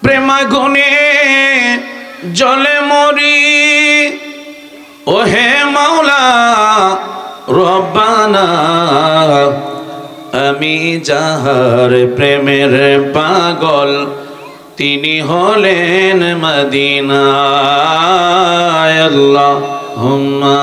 প্রেমাগুনে জলে মরি ওহে মাওলা রব্বানা আমি যাহার প্রেমের পাগল তিনি হলেন মদিনায় আল্লাহুম্মা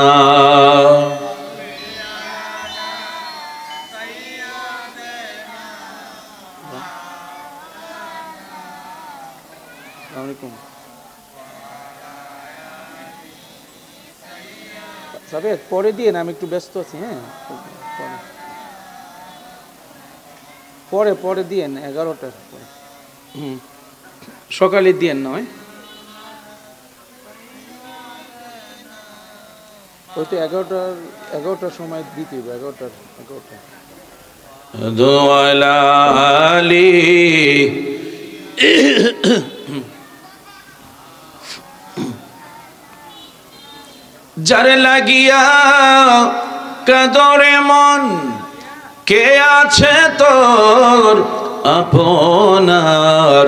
সাবেদ পরে দিয়ে না, আমি একটু ব্যস্ত আছি। হ্যাঁ পরে পরে দিয়েন 11টার পরে। সকালে দিয়েন নয়, ওই তো 11টার সময় দিতে হবে। 11টা দোয়ালি যারে লাগিয়া কাদরে মন কে আছে তোর আপনার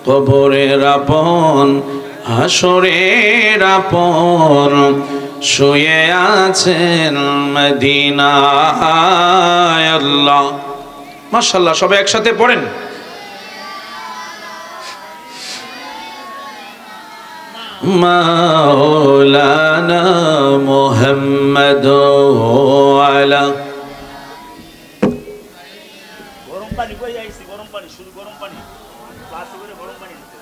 কবরের আপন হাসরের আপন শুয়ে আছেন মদিনায় আল্লাহ। মাশাআল্লাহ, সবাই একসাথে পড়েন। মাওলানা মুহাম্মদ আলা গরম পানি কই আইছি, গরম পানি শুধু গরম পানি গ্লাসে করে গরম পানি দিতে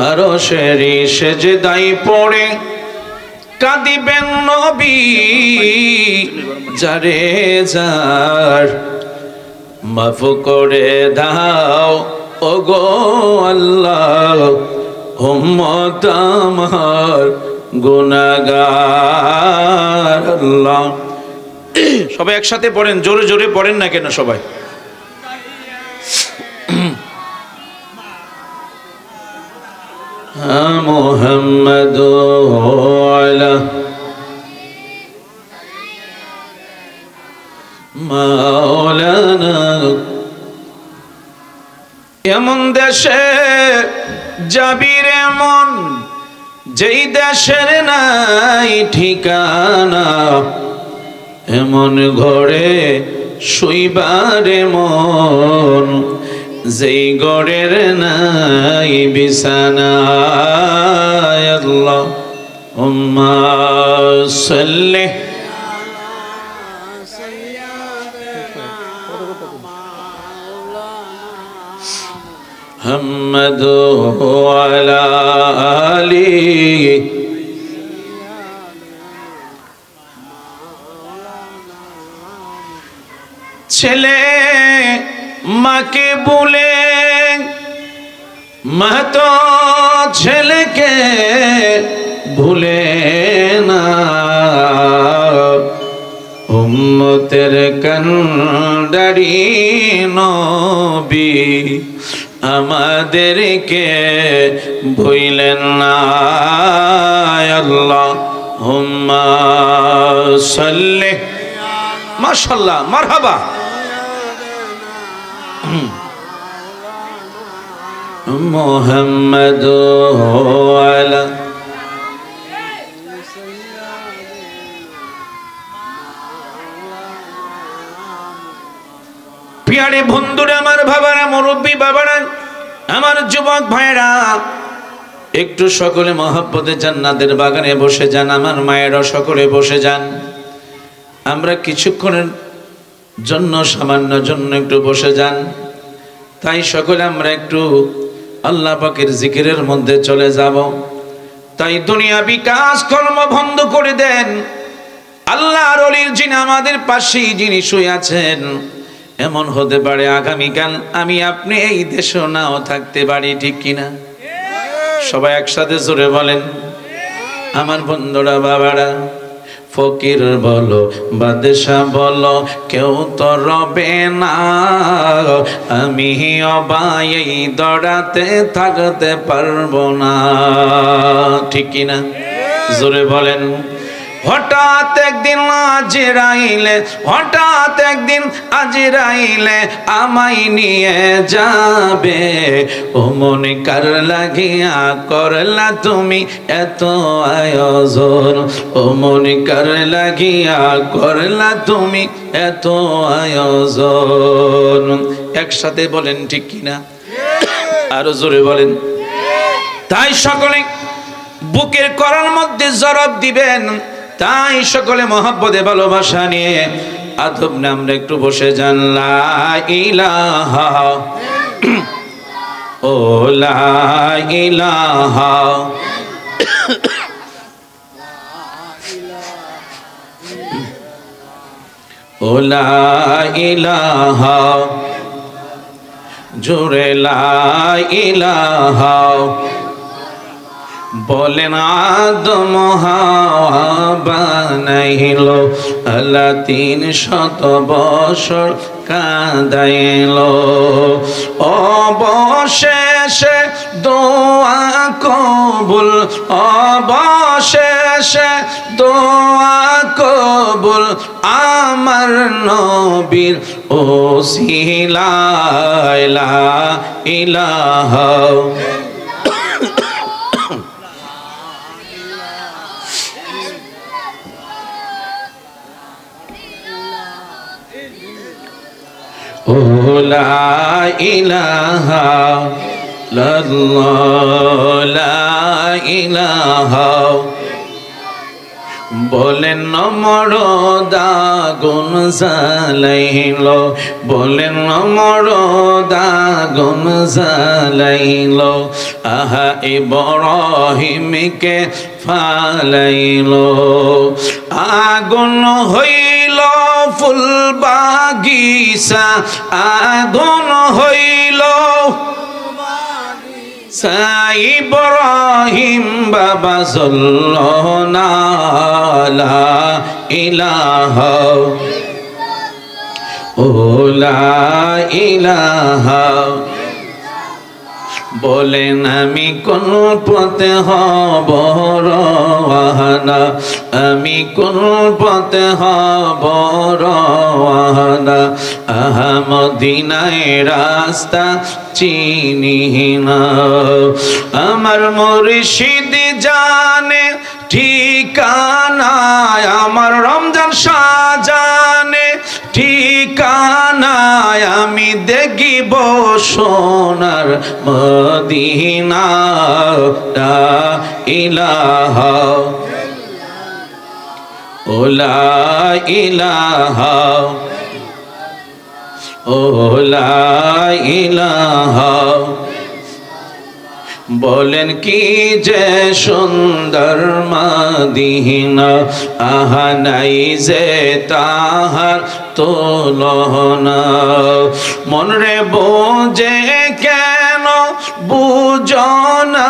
আরশেরি সেজদায় পড়ে কাঁদিবেন নবী যারে যার মাফ করে দাও ওগো আল্লাহ উম্মত আমার গুনাহগার আল্লাহ। সবাই একসাথে পড়েন, জোরে জোরে পড়েন না কেন সবাই। মুহাম্মদ আলা মাওলানা। এমন দেশে যাবির মন যেই দেশের নাই ঠিকানা, এমন ঘরে শুইবারে মন যেই ঘরের নাই বিছানা। আল্লাহুম্মা সাল্লি মুহাম্মদ ওয়ালা আলি ছেলে মাকে বলে মা তো ছেলেকে ভুলে না, উম্মতের কান্ডারি নবী আমাদেরকে ভুলেন না। আল্লাহুম্মা সাল্লি। মাশাআল্লাহ, মারহাবা। মুহাম্মদ আলা প্রিয়ারে বন্ধুরা, আমার বাবারা, মুরব্বী বাবারা, আমার যুবক ভাইরা, একটু সকলে মহব্বতে জান্নাতের বাগানে বসে যান। আমার মায়েরা সকলে বসে যান। আমরা কিছুক্ষণের জন্য, সামান্য জন্য একটু বসে যান। তাই সকলে আমরা একটু আল্লাহ পাকের জিকিরের মধ্যে চলে যাব। তাই দুনিয়াবি কাজকর্ম বন্ধ করে দেন। আল্লাহর ওলির যিনি আমাদের পাশেই যিনি শুয়ে আছেন, এমন হতে পারে আগামীকাল আমি আপনি এই দেশে নাও থাকতে পারি, ঠিক কিনা? সবাই একসাথে জোরে বলেন। আমার বন্ধুরা, বাবারা, ফকির বলো বাদশা বলো কেউ তো রবে না, আমি অবাই এই দড়াতে থাকতে পারবো না, ঠিক কিনা? জোরে বলেন। হঠাৎ একদিন আজরাইলে আমায় নিয়ে যাবে। ও মনে কার লাগিয়া করলা তুমি এত আয়োজন, ও মনে কার লাগিয়া করলা তুমি এত আয়োজন। একসাথে বলেন ঠিক কিনা, আরো জোরে বলেন। তাই সকলে বুকের করার মধ্যে জবাব দিবেন। তাই সকলে মহব্বতে ভালোবাসা নিয়ে আদব না আমরা একটু বসে যান। লা ইলাহা ও লা ইলাহা ও লা ইলাহা জোরে লা ইলাহা বলেন আদম হাওয়া বানাইল আল্লাহ 300 বছর কাঁদাইল। অবশেষে দোয়া কবুল, অবশেষে দোয়া কবুল আমার নবীর ওসিলায় লা ইলাহা ও লা ইলাহা ইল্লাল্লাহ লা ইলাহা বলেন নমরদ আগুন জ্বালাইল, বলেন নমরদ আগুন জ্বালাইল আহা ইব্রাহিমকে ফালাইল। আগুন হইল ফুল বাগিচা, আগুন হইল ইব্রাহিম বাবা জ্বলনা লা ইলাহা ও লা ইলাহা বলেন আমি কোন পথে হব রওয়ানা, আমি কোন পথে হব রওয়ানা আহা মদিনায় রাস্তা চিনি না। আমার মুর্শিদ জানে ঠিকানা, আমার রমজান শাহজানে ঠিকানা, আমি দেখিব সোনার মদিনা লা ইলাহা ও লা ইলাহা ও লা ইলাহা বলেন কি যে সুন্দর মদিনা আহা নাই যে তাহার তুলনা। মন রে বোঝে কেন বুঝো না,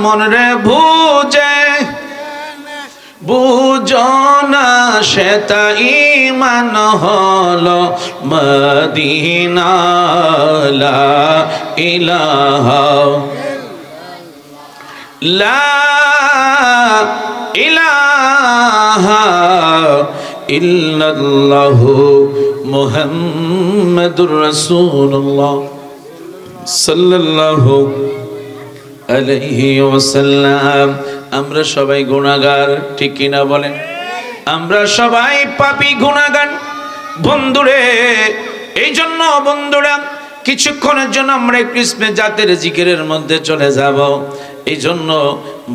মন রে বুঝে বুঝো না সেটা ঈমান হলো মদিনা লা ইলাহা লা ইলাহা ইল্লাল্লাহু মুহাম্মাদুর রাসূলুল্লাহ সাল্লাল্লাহু আলাইহি ওয়াসাল্লাম। আমরা সবাই গুনাহগার, ঠিক কিনা বলেন? আমরা সবাই পাপী গুনাহগার বন্ধুরে। এই জন্য বন্ধুরা কিছুক্ষণের জন্য আমরা কৃষ্ণ জাতের জিকিরের মধ্যে চলে যাব। এই জন্য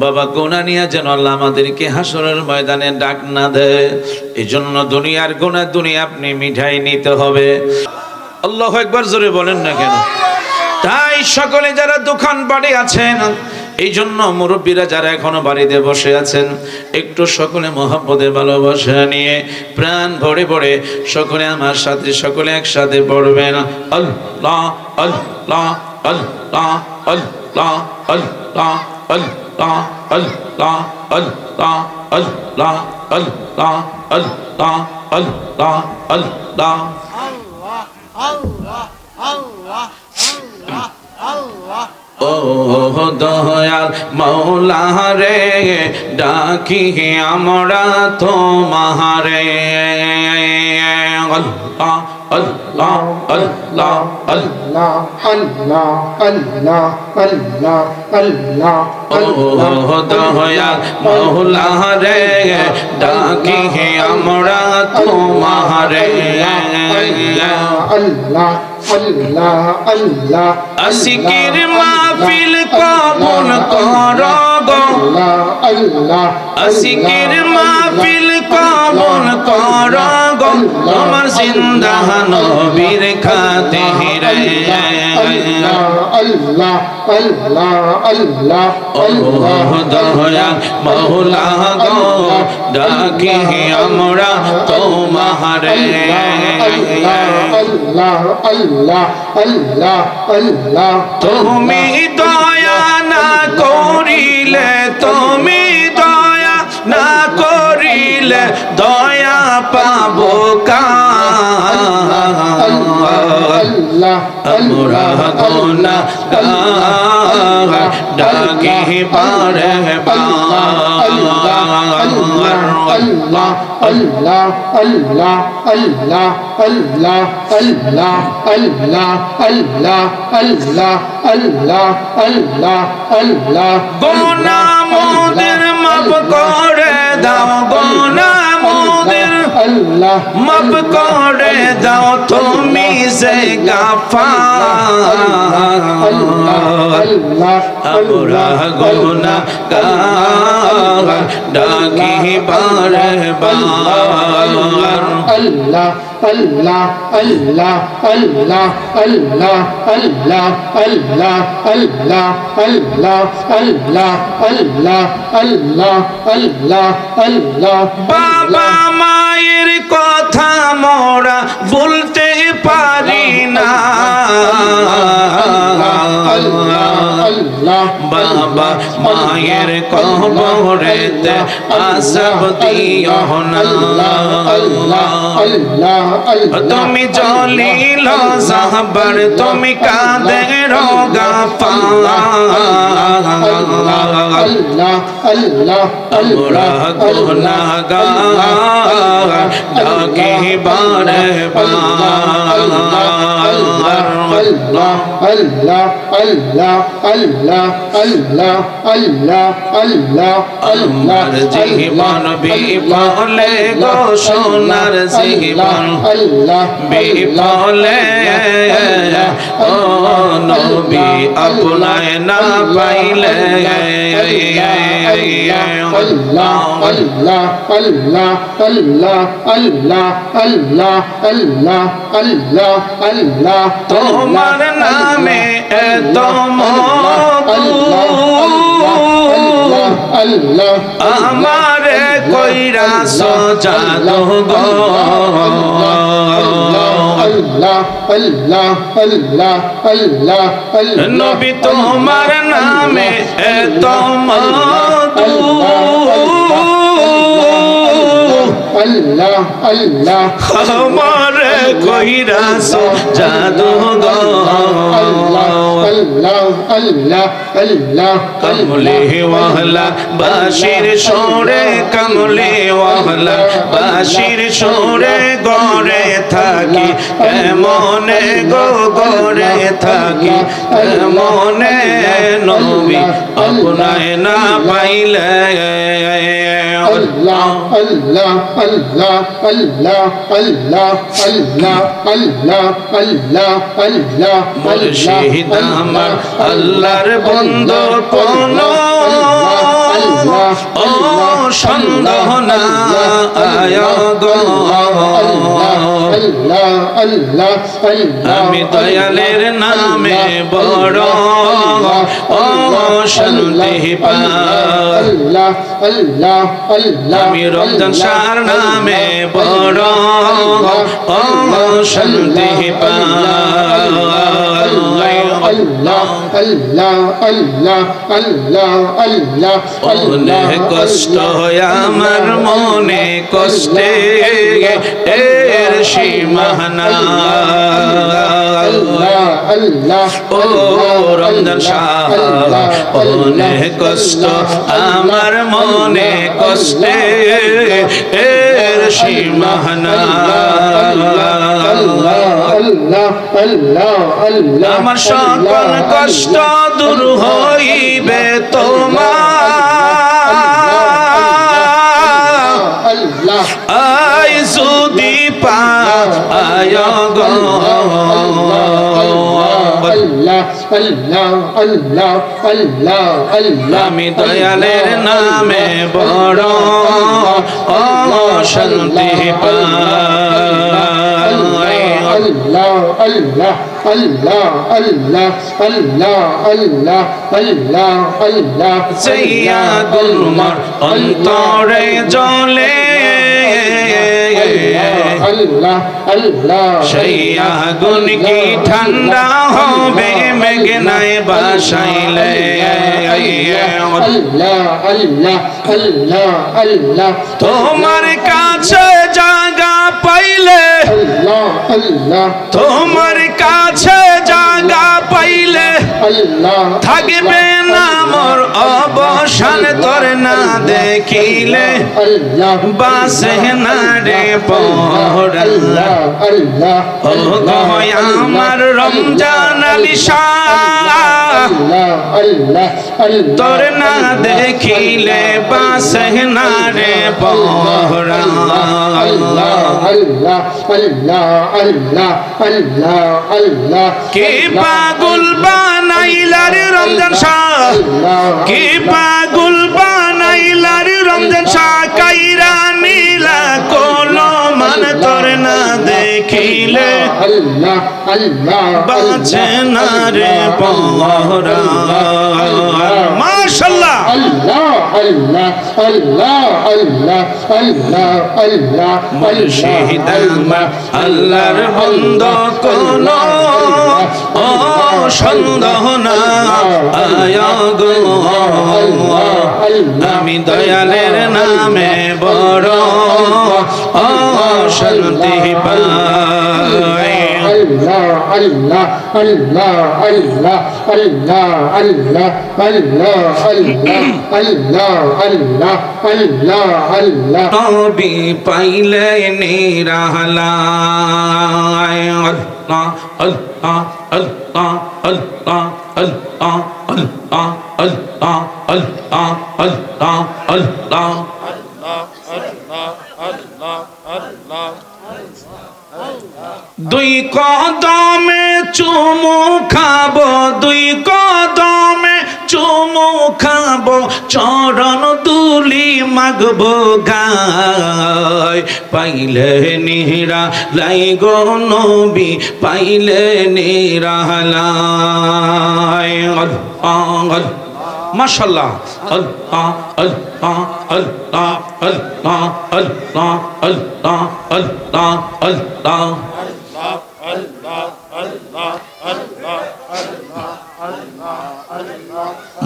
বাবা গুনাহ নিয়ে যেন আল্লাহ আমাদেরকে হাসরের ময়দানে ডাক না দেয়। এই জন্য দুনিয়ার গুনাহ দুনিয়া আপনি মিঠাই নিতে হবে। আল্লাহু আকবার জোরে বলেন না কেন? তাই সকলে যারা দোকান বাড়ি আছেন, এই জন্য মুরব্বীরা যারা এখনো বাড়িতে বসে আছেন, একটু সকলে মহব্বতে ভালোবাসা নিয়ে প্রাণ ভরে ভরে সকলে আমার সাথে সকলে একসাথে পড়বেন আল্লাহ আল্লাহ আল্লাহ আল্লাহ আল্লাহ আল্লাহ আল্লাহ আল্লাহ আল্লাহ আল্লাহ আল্লাহ আল্লাহ আল্লাহ Allah, Allah, Allah, Allah, Allah, ও দয়াল মৌলা রে ডাকি আমরা তোমারে আল্লাহ আল্লাহ আল্লাহ আল্লাহ আল্লাহ আল্লাহ আল্লাহ আল্লাহ আল্লাহ ও দয়াল মৌলা রে ডাকি আমরা তোমারে আল্লাহ আল্লাহ আল্লাহ আশিকের মাহফিল কবুল করো গো আল্লাহ আশিকের মাহফিল কবুল করো গো তোমার জিন্দা নবীর খাতিরে আল্লাহ আল্লাহ আল্লাহ আল্লাহ আল্লাহ দয়া মৌলা গো ডাকি আমরা তোমারে আল্লাহ আল্লাহ আল্লাহ আল্লাহ তুমি দয়া না করিলে তুমি দয়া না করিলে দয়া পাবো আল্লাহ আমরা গোনা ডাকি পারে আল্লাহ আল্লাহ আল্লাহ আল্লাহ আল্লাহ আল্লাহ আল্লাহ আল্লাহ আল্লাহ আল্লাহ আল্লাহ আল্লাহ গোনা মোদের মাফ করে দাও গোনা মোদের আল্লাহ মাফ করে দাও তুমি সে গাফার আল্লাহ আমরা গোনা ডাকি বারে বার আল্লাহ আল্লাহ আল্লাহ আল্লাহ আল্লাহ আল্লাহ আল্লাহ আল্লাহ আল্লাহ আল্লাহ আল্লাহ আল্লাহ আল্লাহ আল্লাহ বাবা মায়ের কথা মোরা বলতে পারি না আল্লাহ বাবা মায়ের কবরেতে আসাব দিও না তুমি জলিল সাহবার তুমি কাদের আমরা গুনাহগার ডাকি বারে বার আল্লাহ আল্লাহ আল্লাহ আল্লাহ আল্লাহ আল্লাহ আল্লাহ আমার জীবন বিফলে গো সোনার জীবন আল্লাহ বিফলে ও নবী আপনায় না পাইলে আল্লাহ আল্লাহ আল্লাহ আল্লাহ আল্লাহ আল্লাহ আল্লাহ আল্লাহ আল্লাহ তোমার নামে এত মধু আল্লাহ আমারে কইরা সজালো গো আল্লাহ আল্লাহ আল্লাহ আল্লাহ নবী তোমার নামে এত মধু আল্লাহ আল্লাহ আমারে কইরা সজালো গো আল্লাহ আল্লাহ আল্লাহ কমলে ওয়ালা বাশির সোরে কমলে ওয়ালা বাশির সোরে গরে থাকি কেমনে গো গরে থাকি কেমনে নবী আপনায় না পাইলে আল্লাহ আল্লাহ আল্লাহ আল্লাহ আল্লাহ আল্লাহ আল্লাহ আল্লাহ আল্লাহ মুর্শিদ আমার আল্লাহর বন্ধু কোন ও সন্দেহ না আয় গো আল্লাহ আল্লাহ আমি দয়ালের নামে বড় ও শান্তি পাই আল্লাহ আল্লাহ আল্লাহ আমি রমজান শাহর নামে বড় ও শান্তি পাই আল্লাহ আল্লাহ আল্লাহ আল্লাহ আল্লাহ অনেক কষ্ট হয় আমার মনে কষ্টে এর সীমা নাই ও রমজান শাহ অনেক কষ্ট আমার মনে কষ্টে এর সীমা নাই আমার সকল কষ্ট দূর হইবে তোমার আই যদি পায় গো আমি দয়ালের নামে বড় শান্তি পাই Allah Allah Allah Allah Allah Allah Allah Allah সেইয়া গুলমার অন্তরে জ্বলে Allah Allah সেই আগুন কি ঠান্ডা হবে মেঘনায় বাসাইলে Allah Allah Allah Allah তোমার কাছে জায়গা পাইলে Allah Allah তোমার কাছে জায়গা পাইলে Allah থাকবে না মোর অবসান তোর না দেখিলে Allah বাসে না রে পড় Allah Allah ও গয় আমার Ramzan Ali Shah Allah Allah Allah তোর না দেখিলে বাসে না রে পড় Allah Allah Allah Allah Allah Allah কি পাগল বানাইলার রমজান শাহ কি পাগল বানাইলার রমজান শাহ কাইরা নীলা কোলো মান তোর না দেখিলে Allah Allah বাঁচে না রে পড়া মাশাআল্লাহ Allah Allah Allah Allah Allah Allah মুর্শিদ আমার আল্লাহর বন্ধ কোন ও সন্দেহ না আয়া গো আমি দয়ালের নামে বড় ও শান্তি পাই Allah Allah Allah Allah Allah Allah Allah Allah Allah Allah Allah নবী পাইলে নিরালায় আল্লাহ আল্লাহ আল্লাহ আল্লাহ আল্লাহ আল্লাহ আল্লাহ আল্লাহ আল্লাহ আল্লাহ দুই কদমে চুমু খাবো দুই কদমে চুমু খাবো চরণ দুলি মাগবো গায় পাইলে নিহরা লাই গো নবী পাইলে নিরালাই মাশাআল্লাহ আল্লাহ আল্লাহ আল্লাহ আল্লাহ আল্লাহ আল্লাহ আল্লাহ আল্লাহ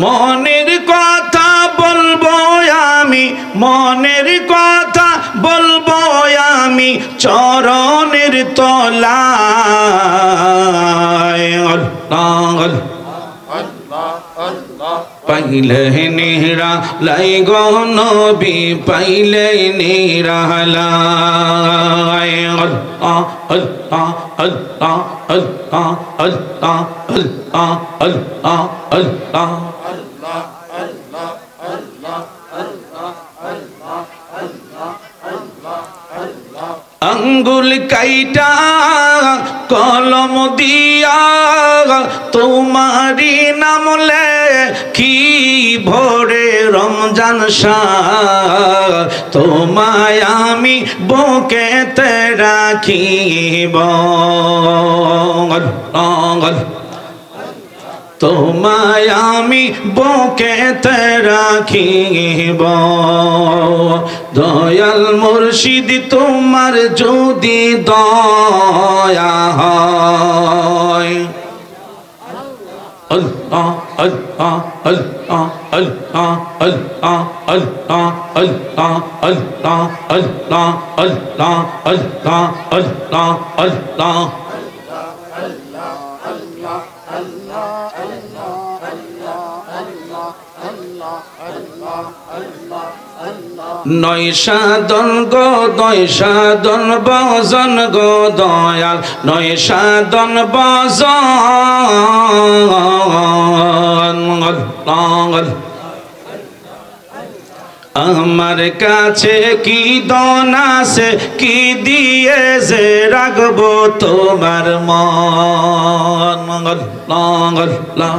মনের কথা বলবো আমি মনের কথা বলবো আমি চরণের তলায় আল্লাহ পাইলে নিহরা লাই গো নবী পাইলে নিরালাই আল্লাহ আল্লাহ আল্লাহ আল্লাহ আল্লাহ আল্লাহ আল্লাহ আল্লাহ আঙ্গুল কাইটা কলম দিয়া তোমারি নাম কি ভোরে রমজান শাহ তোমায় আমি বুকেতে রাখিব তোমায় আমি বুকেতে রাখিব দয়াল মুর্শিদ তোমার যদি দয়া হয় আল্লাহ আল্লাহ আল্লাহ আল্লাহ আল্লাহ আল্লাহ আল্লাহ আল্লাহ আল্লাহ আল্লাহ আল্লাহ আল্লাহ আল্লাহ নয় সাধন গো নয় সাধন বজন গো দয়াল নয় সাধন বজন আমার কাছে কি দন আছে কি দিয়ে যে রাখবো তোমার মন আল্লাহ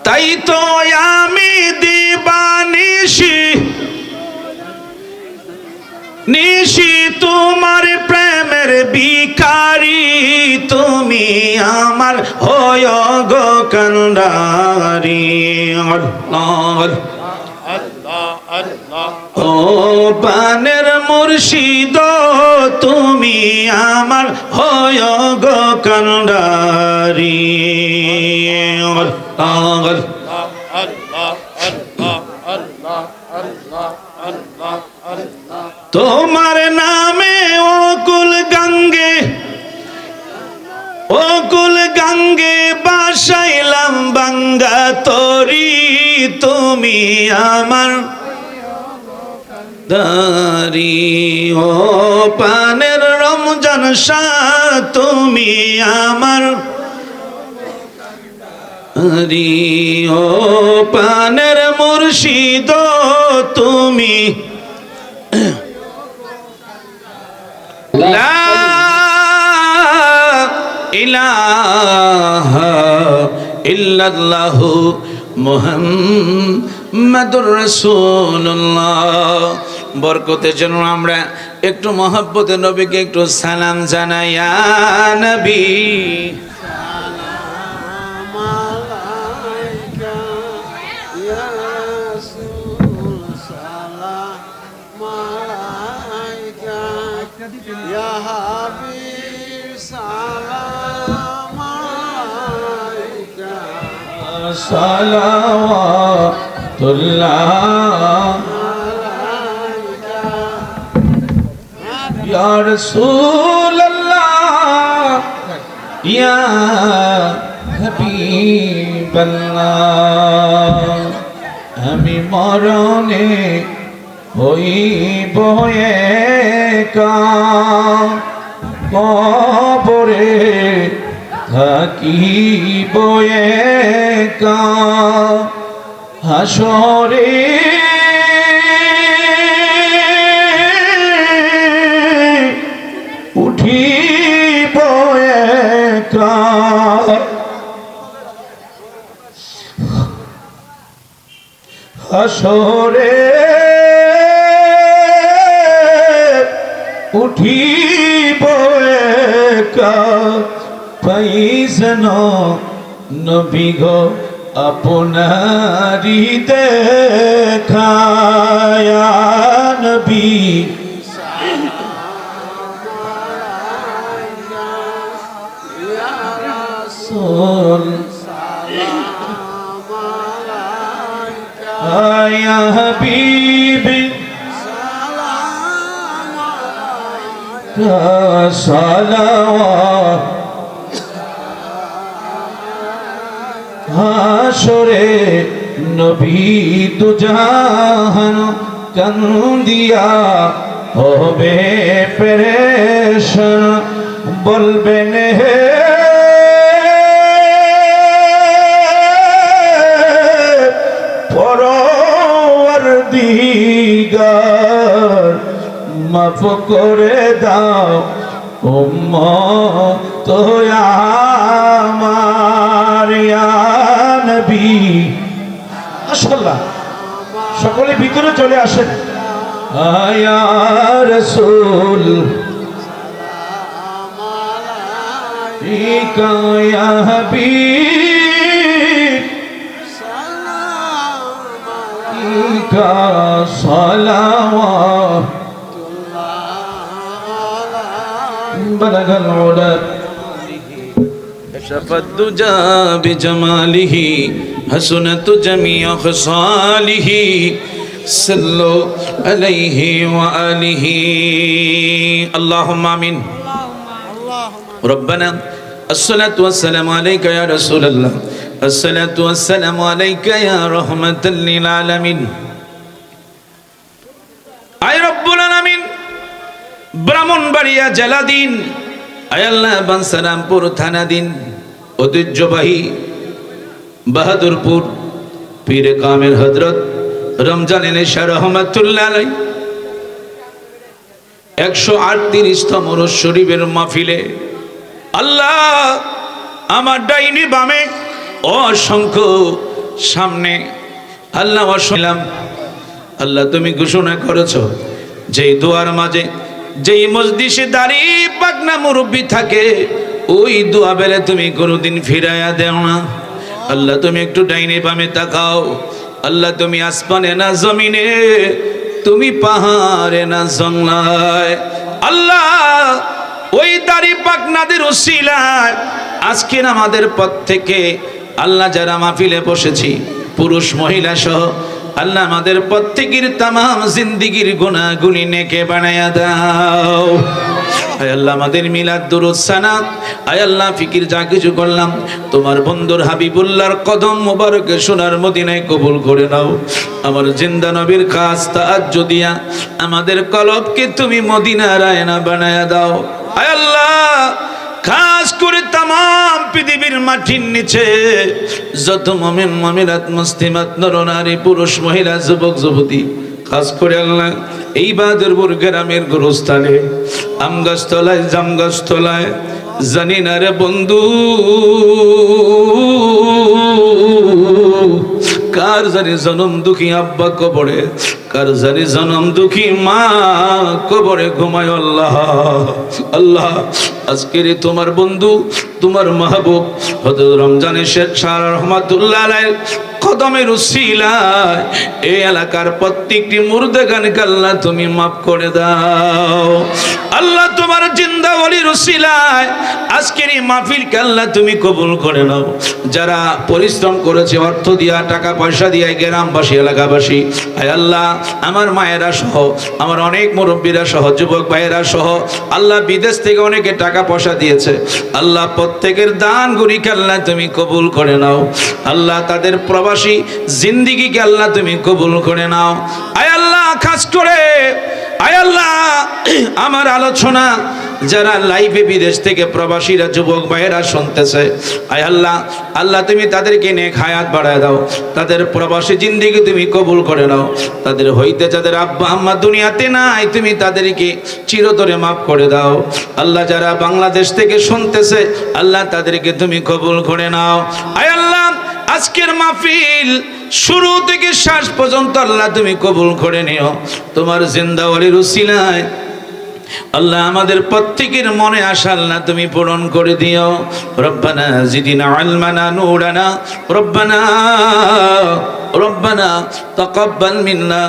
তাই তো আমি দিবানিশি নিশি তোমার প্রেমের ভিখারি তুমি আমার হয় গো কান্ডারি ও পানের মুর্শিদ তুমি আমার হয় গো কান্ডারি তোমার নামে অকুল গঙ্গে বাসাইলাম বাঙ্গা তরি তুমি আমার দারি ও পানের রমজান শাহ তুমি আমার রি ও পানের মুর্শিদ তুমি লা ইলাহা ইল্লাল্লাহু মুহাম্মাদুর রাসূলুল্লাহ। বরকতের জন্য আমরা একটু মহব্বতে নবীকে একটু সালাম জানাই। ইয়া নবী সালাওয়াতুল্লাহ ইয়া রাসূলুল্লাহ ইয়া হাবিবাল্লাহ। আমি মরণে হইব একা কবরে থাকিব একা হাসরে উঠিব একা হাসরে উঠিব একা পাইছেন নবী গো আপনারি দেখা ইয়া নবী রাসূল ইয়া হাবিবি সালাওয়াত হাসরে নবী দুজাহান কান্দিয়া হবে পেরেশান বলবেন হে পরওয়ারদিগার মাফ করে দাও উম্মত আমার ইয়া নবী। মাশাআল্লাহ সকলে ভিতরে চলে আসেন। ইয়া রাসূল ইকা ইয়া হাবিব ইকা সালাওয়াত بلغ العلا شفى الدجى بجماله حسنت جميع خصاله صلوا عليه وآله اللهم آمين ربنا الصلاة والسلام عليك يا رسول الله الصلاة والسلام عليك يا رحمة للعالمين আয় রব্বুল আলামিন ব্রাহ্মণবাড়িয়া জেলাধীন আয় আল্লাহ বাঞ্ছারামপুর থানাধীন ঐতিহ্যবাহী বাহাদুরপুর পীরে কামেল হযরত রমজান এলেশা রহমাতুল্লাহ আলাইহি 138তম রোজ শরীফের মাহফিলে আল্লাহ আমার ডাইনি বামে অসংখ্য সামনে আল্লাহ শুনলাম আল্লাহ তুমি ঘোষণা করেছো যেই দোয়ার মাঝে যেই মজলিসে দাঁড়িয়ে পাকনা মুরব্বী থাকে ওই দোয়া বেলে তুমি কোনোদিন ফিরাইয়া দেও না আল্লাহ তুমি একটু ডাইনে বামে তাকাও আল্লাহ তুমি আসমানে না জমিনে তুমি পাহাড়ে না জঙ্গলায় আল্লাহ ওই দাড়ি পাকনাদের উসিলায় আজকের আমাদের পথ থেকে আল্লাহ যারা মাহফিলে বসেছি পুরুষ মহিলা সহ আল্লাহ আমাদের প্রত্যেকের তামাম জিন্দেগীর গুনাহগুলি নেকে বানায়া দাও আয় আল্লাহ আমাদের মিলাদ দুরূদ সানাত আয় আল্লাহ ফিকির যা কিছু করলাম তোমার বন্ধুর হাবিবুল্লাহর কদম মোবারকে সোনার মদিনায় কবুল করে নাও আমার জিন্দা নবীর খাস তাআজ্জুদ দিয়া আমাদের কলবকে তুমি মদিনার আয়না বানায়া দাও আয় আল্লাহ খাস করে তামাম পৃথিবীর মাটির নিচে যত মুমিন মুমিনাত মুসলিমাত নর নারী পুরুষ মহিলা যুবক যুবতী খাস করে আল্লাহ এই বাহাদুরপুর গ্রামের গোরস্থানে আমগাছতলায় জামগাছতলায় জানি না রে বন্ধু কার জানি জনম দুঃখী আব্বা কবরে কার জানি জনম দুঃখী মা কবরে ঘুমায় আল্লাহ আল্লাহ আজকের তোমার বন্ধু তোমার মাহবুব হযরত রমজানের শেখ শাহ রহমাতুল্লাহ আলাইহি কদমের উসিলায় এই এলাকার প্রত্যেকটি মুর্দাগানকে আল্লাহ তুমি মাফ করে দাও আল্লাহ তোমার জিন্দা ওলির উসিলায় আজকের এই মাহফিলকে আল্লাহ তুমি কবুল করে নাও যারা পরিশ্রম করেছে অর্থ দিয়া টাকা পয়সা দিয়া গ্রামবাসী এলাকাবাসী আয় আল্লাহ আমার মায়েরা সহ আমার অনেক মুরব্বীরা সহ যুবক ভাইয়েরা সহ আল্লাহ বিদেশ থেকে অনেকে টাকা পয়সা দিয়েছে আল্লাহ প্রত্যেকের দান গুলিকে আল্লাহ তুমি কবুল করে নাও আল্লাহ তাদের প্রবাসী জিন্দেগিকে আল্লাহ তুমি কবুল করে নাও আয় আল্লাহ খাস করে আয় আল্লাহ আমার আলোচনা যারা লাইভে বিদেশ থেকে প্রবাসীরা যুবক ভাইয়েরা শুনতেছে আয় আল্লাহ আল্লাহ তুমি তাদেরকে নেক হায়াত বাড়ায় দাও তাদের প্রবাসী জিন্দেগি তুমি কবুল করে নাও তাদের হইতে যাদের আব্বা আম্মা দুনিয়াতে নাই তুমি তাদেরকে চিরতরে মাফ করে দাও আল্লাহ যারা বাংলাদেশ থেকে শুনতেছে আল্লাহ তাদেরকে তুমি কবুল করে নাও আয় আল্লাহ আজকের মাহফিল শুরু থেকে শেষ পর্যন্ত আল্লাহ তুমি কবুল করে নিও তোমার জিন্দা ওলির উসিলায় আল্লাহ আমাদের প্রত্যেকের মনে আশা আল্লাহ তুমি পূরণ করে দিও রব্বানা জিদিনা ইলমানা নূরানা রব্বানা তাকাব্বাল মিন্না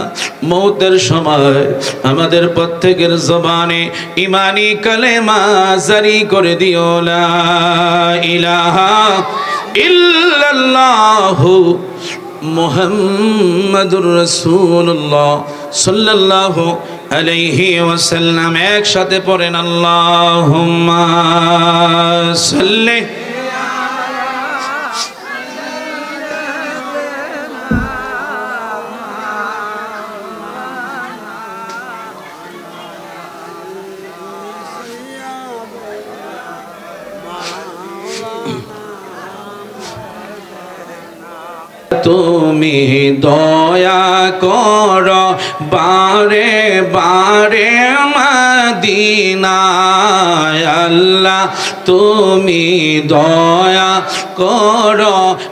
মৌতের সময় আমাদের প্রত্যেকের জবানে ঈমানি কালেমা জারি করে দিও লা ইলাহা ইল্লাল্লাহু মুহাম্মাদুর রাসূলুল্লাহ সাল্লাল্লাহু আলাইহি ওয়াসাল্লাম একসাথে পড়েন আল্লাহুম্মা সাল্লি তুমি দয়া কর বারে বারে মদিনায় আল্লাহ তুমি দয়া কর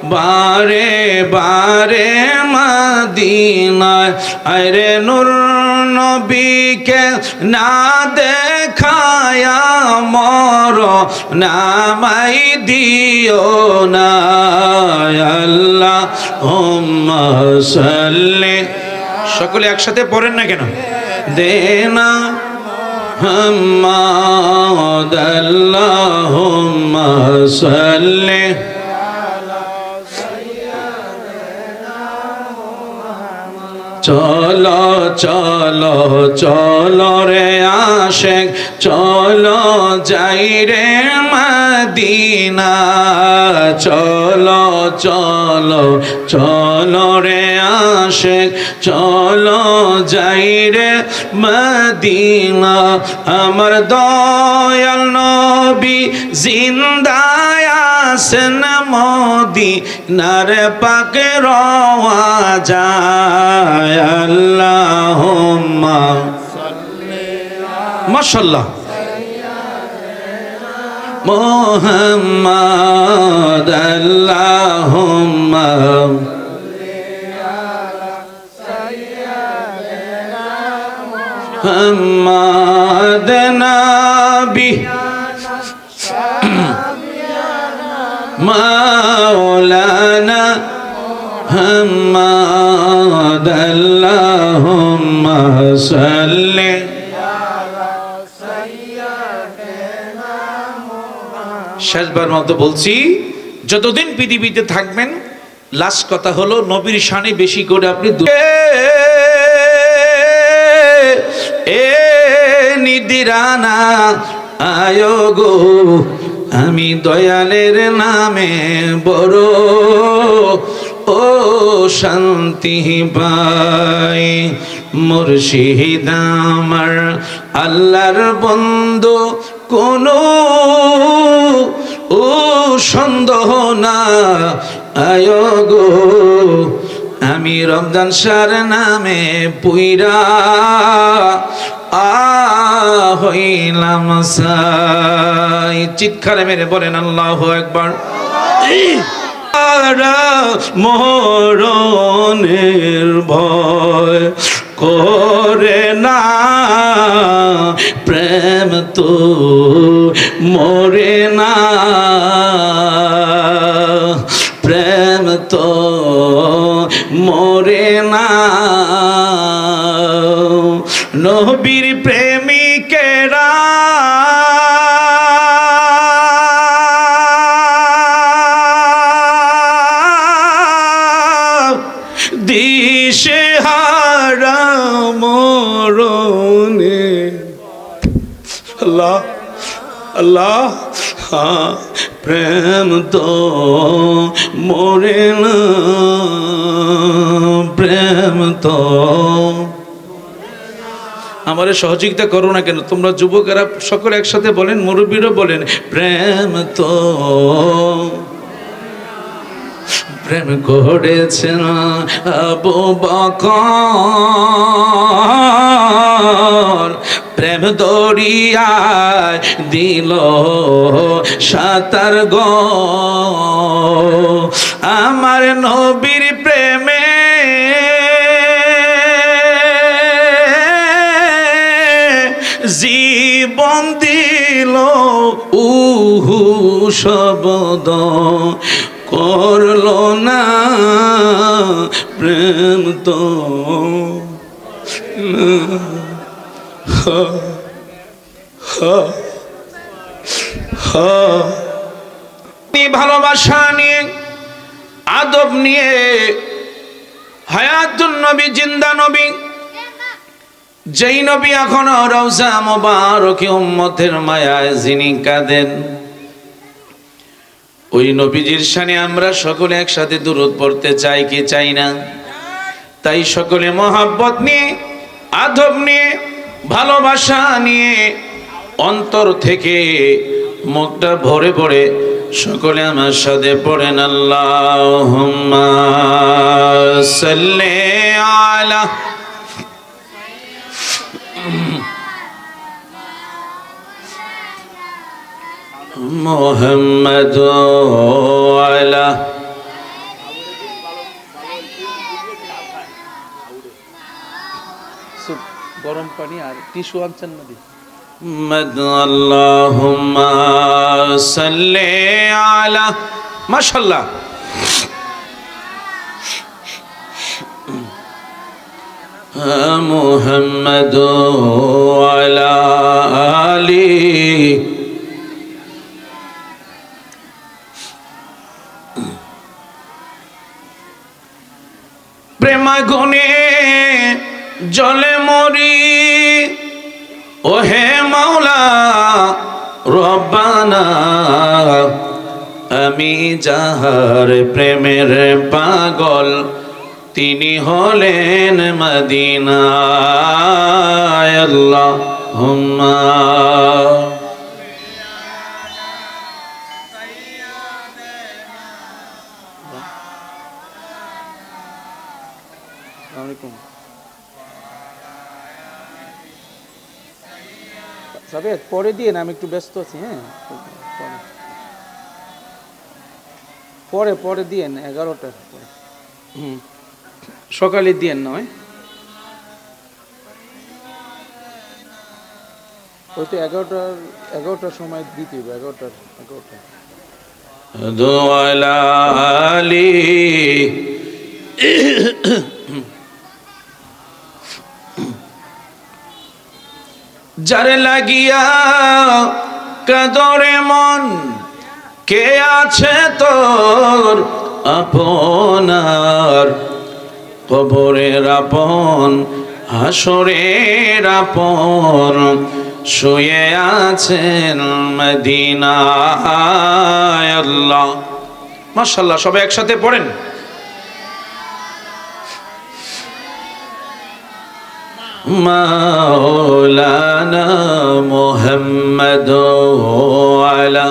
বারে বারে মদিনায় আরে নূর নবীকে না দেখায়া মর নামাই দিও না আল্লাহ হুম্মা সাল্লি সকলে একসাথে পড়েন না কেন দেনা محمد اللهم صل চলো চলো চলো রে আশেক চলো যাই রে মদিনা চলো চলো চলো রে আশেক চলো যাই রে মদিনা আমার দয়াল নবী জিন্দায় আছেন মদিনার পাকে রওয়া যায় আল্লাহুম্মা মাশাআল্লাহ মুহাম্মদ আল্লাহুম্মা মুহাম্মদ নবী মাওলানা محمد اللهم صل শেষবার মতো বলছি যতদিন পৃথিবীতে থাকবেন লাস্ট কথা হলো নবীর শানে বেশি করে আপনি এ নিদিরানা আয়ো গো আমি দয়ালের নামে বড় ও শান্তি পাই মুর্শিদ আমার আল্লাহর বন্ধু কোনো ও সন্দেহ না আয়ো গো আমি রমজান শাহর নামে পুইরা হইলাম সাই চিৎকারে মেরে বলেন আল্লাহু আকবার মরণের ভয় করে না প্রেম তো মরে না প্রেম তো মরে না নবীর প্রেমিকেরা দিশেহারা মরণে আল্লাহ আল্লাহ প্রেম তো মরে না প্রেম তো আমারে সহযোগিতা করো না কেন তোমরা যুবকেরা সকলে একসাথে বলেন মুরব্বীরা বলেন প্রেম তো প্রেম করেছেন আবু বকর প্রেম দরিয়ায় দিল সাঁতার গো আমার নবীর প্রেমে জীবন দিল উহু শব্দ করলো না প্রেম তো ভালোবাসা নিয়ে আদব নিয়ে হায়াতুন নবী জিন্দা নবী যেই নবী এখনো রওজা মুবারকে উম্মতের মায়ায় যিনি কাঁদেন ওই নবীজির শানে আমরা সকলে একসাথে দুরূদ পড়তে চাই কি চাই না তাই সকলে মহব্বত নিয়ে আদব নিয়ে ভালোবাসা নিয়ে অন্তর থেকে মুখটা ভরে ভরে সকলে আমার সাথে পড়েন আল্লাহুম্মা সাল্লি আলা মুহাম্মাদ আলা গরম পানি আর টিস্যু আনছেন না محمد اللهم صل على মাশাআল্লাহ محمد وعلى آله প্রেমাগুনে জলে মরি ওহে মাওলা রব্বানা আমি যাহার প্রেমের পাগল তিনি হলেন মদিনায় আল্লাহুম্মা আসসালামু আলাইকুম। সাবেক পরে দিয়ে না, আমি একটু ব্যস্ত আছি। হ্যাঁ, পরে পরে দিয়েন 11টার পরে। সকালে দিয়েন নয়, ওই তো 11টার সময় দিতে হবে। 11টা দোয়ালা আলী যারে লাগিয়া কাদরে মন কে আছে তোর আপনার কবরের আপন হাসরের আপন শুয়ে আছেন মদিনায় আল্লাহ। মাশাআল্লাহ, সবাই একসাথে পড়েন। মাওলানা মুহাম্মদ আলা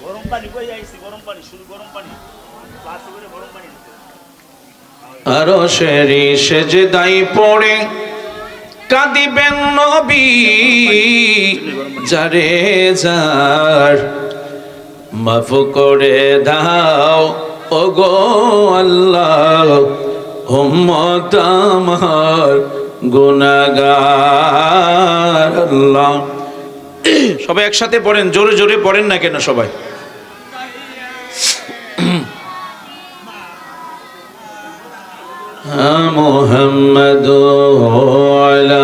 গরম পানি কই আইছি, গরম পানি শুধু গরম পানি গ্লাসে করে গরম পানি দিতে আরশেরি সেজদায় পড়ে কাঁদিবেন নবী যারে যার মাফ করে দাও ওগো আল্লাহ উম্মত আমার গুনাহগার আল্লাহ। সবাই একসাথে পড়েন, জোরে জোরে পড়েন না কেন সবাই? মুহাম্মদ আলা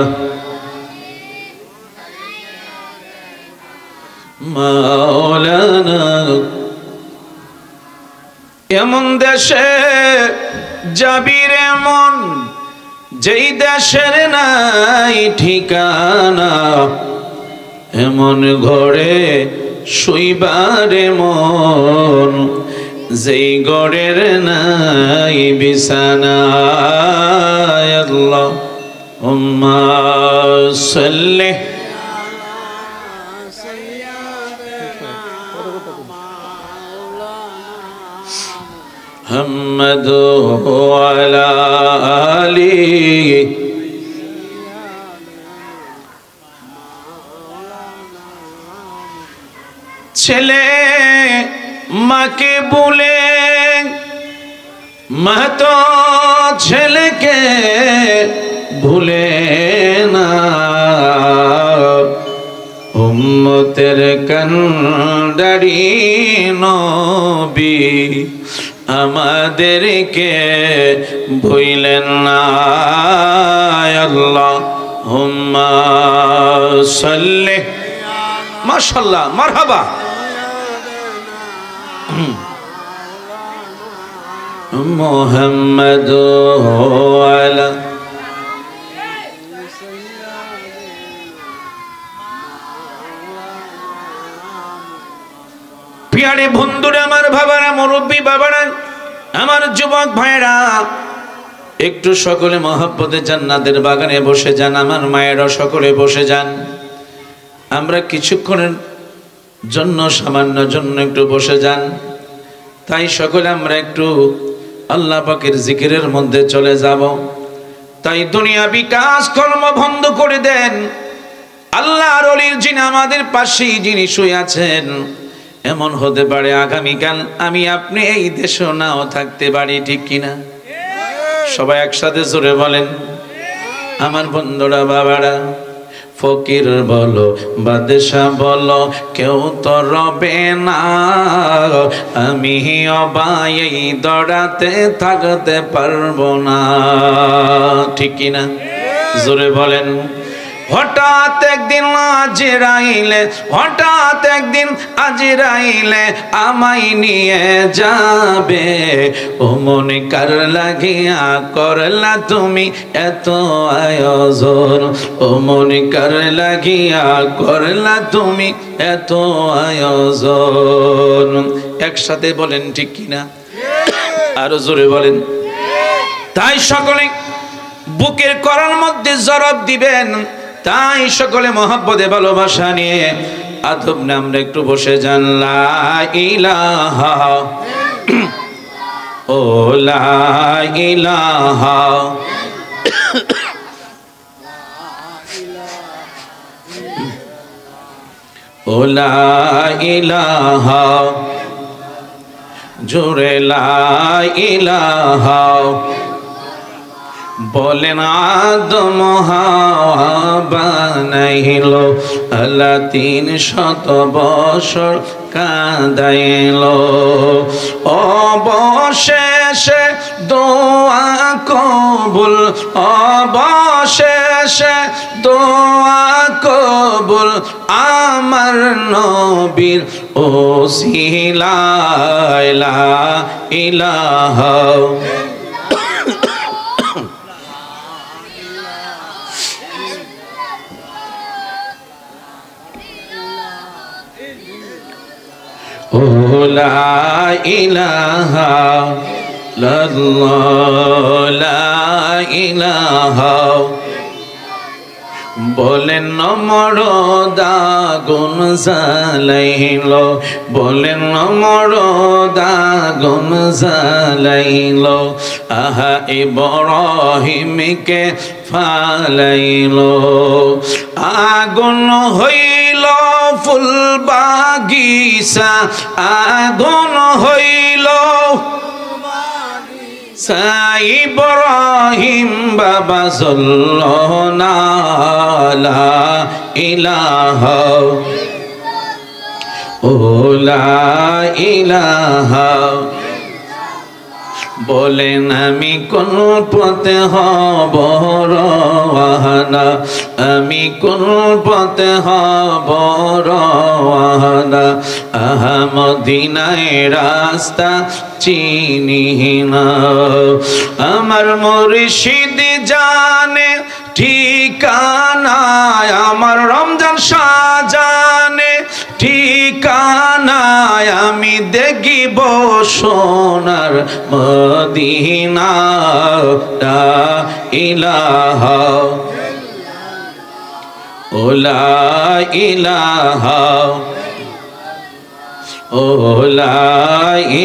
মাওলানা। এমন দেশে যাবি রে মন যেই দেশের নাই ঠিকানা, এমন ঘরে শুইবারে মন যেই ঘরের নাই বিছানা। আল্লাহুম্মা সাল্লি মুহাম্মদ ওয়ালা আলি। ছেলে মাকে বলে মা তো ছেলেকে ভুলে না, উম্মতের কান্ডারি নবী আমাদেরকে ভুলেন না। আল্লাহুম্মা সাল্লি। মাশাআল্লাহ, মারহাবা। মুহাম্মদ আলা পিয়ারে বন্ধুরা, আমার বাবারা, মুরব্বী বাবারা, আমার যুবক ভাইরা, একটু সকলে মহব্বতে জান্নাতের বাগানে বসে যান। আমার মায়েরা সকলে বসে যান। আমরা কিছুক্ষণের জন্য, সামান্য জন্য একটু বসে যান। তাই সকলে আমরা একটু আল্লাহ পাকের জিকিরের মধ্যে চলে যাব। তাই দুনিয়াবি কাজ কর্ম বন্ধ করে দেন। আল্লাহর ওলির যিনি আমাদের পাশেই যিনি শুয়ে আছেন, এমন হতে পারে আগামীকাল আমি আপনি এই দেশে নাও থাকতে পারি, ঠিক কিনা? সবাই একসাথে জোরে বলেন। আমার বন্ধুরা, বাবারা, ফকির বলো বাদশা বলো কেউ তো রবে না, আমি অবাই দৌড়াতে থাকতে পারবো না। ঠিক কিনা? জোরে বলেন। হঠাৎ একদিন আজরাইলে আমায় নিয়ে যাবে, ও মনে কার লাগিয়া করলা তুমি এত আয়োজন, ও মনে কার লাগিয়া করলা তুমি এত আয়োজন। একসাথে বলেন ঠিক কিনা? আরো জোরে বলেন। তাই সকলে বুকের করার মধ্যে জবাব দিবেন। তাই সকলে মহব্বতে ভালোবাসা নিয়ে আদব না আমরা একটু বসে যান। লা ইলাহা ও লা ইলাহা ও লা ইলাহা জোরে লা ইলাহা বলেন আদম হাওয়া বানাইল, আল্লাহ 300 বছর কাঁদাইল, অবশেষে দোয়া কবুল, অবশেষে দোয়া কবুল আমার নবীর ওসিলায় লা ইলাহা ও লা ইলাহা ইল্লাল্লাহ লা ইলাহা বলেন নমরদ আগুন জ্বালাইল, বলেন নমরদ আগুন জ্বালাইল, আহা ইব্রাহিমকে ফালাইল, আগুন হইল ফুল বাগিচা, আগুন হইল ইব্রাহিম বাবা সাল্লাল্লাহু লা ইলাহা ও লা ইলাহা বলেন আমি কোন পথে হব রওয়ানা, আমি কোন পথে হব রওয়ানা, আহা মদিনায় রাস্তা চিনি না, আমার মুর্শিদ জানে ঠিকানা, আমার রমজান শাহজানে ঠিকানা, আমি দেখিব সোনার মদিনা লা ইলাহা ও লা ইলাহা ও লা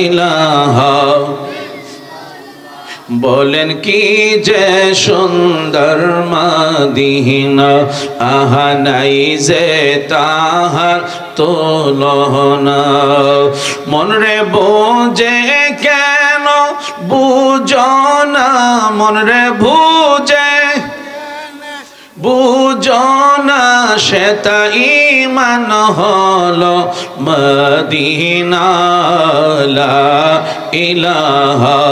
ইলাহা বলেন কি যে সুন্দর মদিনা, আহা নাই যে তাহার তুলনা, মন রে বোঝে কেন বুঝো না, মন রে বুঝে বুঝো না, সেটা ঈমান হলো মদিনা লা ইলাহা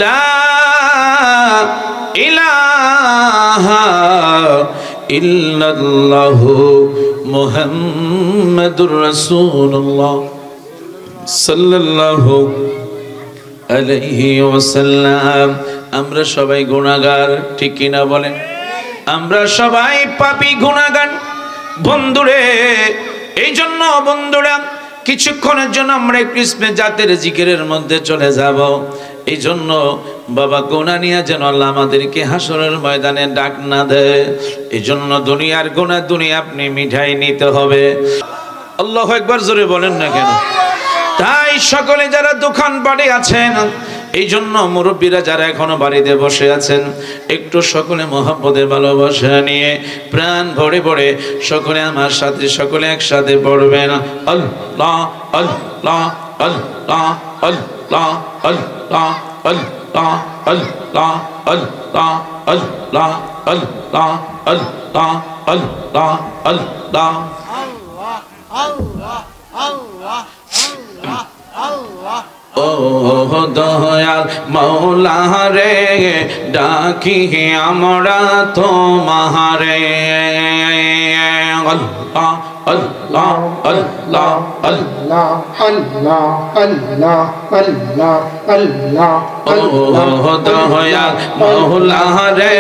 লা ইলাহা ইল্লাল্লাহু মুহাম্মাদুর রাসূলুল্লাহ সাল্লাল্লাহু আলাইহি ওয়াসাল্লাম। আমরা সবাই গুনাহগার, ঠিক কিনা বলেন? আমরা সবাই পাপী গুনাহগার বন্ধুরে। এই জন্য বন্ধুরা কিছুক্ষণের জন্য আমরা একটু ইসমে জাতের জিকিরের মধ্যে চলে যাব। এই জন্য বাবা গুনাহ নিয়ে যেন আল্লাহ আমাদেরকে হাসরের ময়দানে ডাক না দেয়। এই জন্য দুনিয়ার গুনাহ দুনিয়া আপনি মিঠাই নিতে হবে। আল্লাহু আকবার জোরে বলেন না কেন? তাই সকলে যারা দোকান বাড়ি আছেন, এই জন্য মুরব্বীরা যারা এখনো বাড়িতে বসে আছেন, একটু সকলে মহব্বতে ভালোবাসা নিয়ে প্রাণ ভরে ভরে সকলে আমার সাথে সকলে একসাথে পড়বেন আল্লাহ আল্লাহ আল্লাহ আল্লাহ আল্লাহ আল্লাহ আল্লাহ আল্লাহ আল্লাহ আল্লাহ আল্লাহ আল্লাহ আল্লাহ ও দয়াল মৌলা রে ডাকি আমরা তোমারে আল্লাহ আল্লাহ আল্লাহ আল্লাহ আল্লাহ আল্লাহ আল্লাহ আল্লাহ ও দয়াল মৌলা রে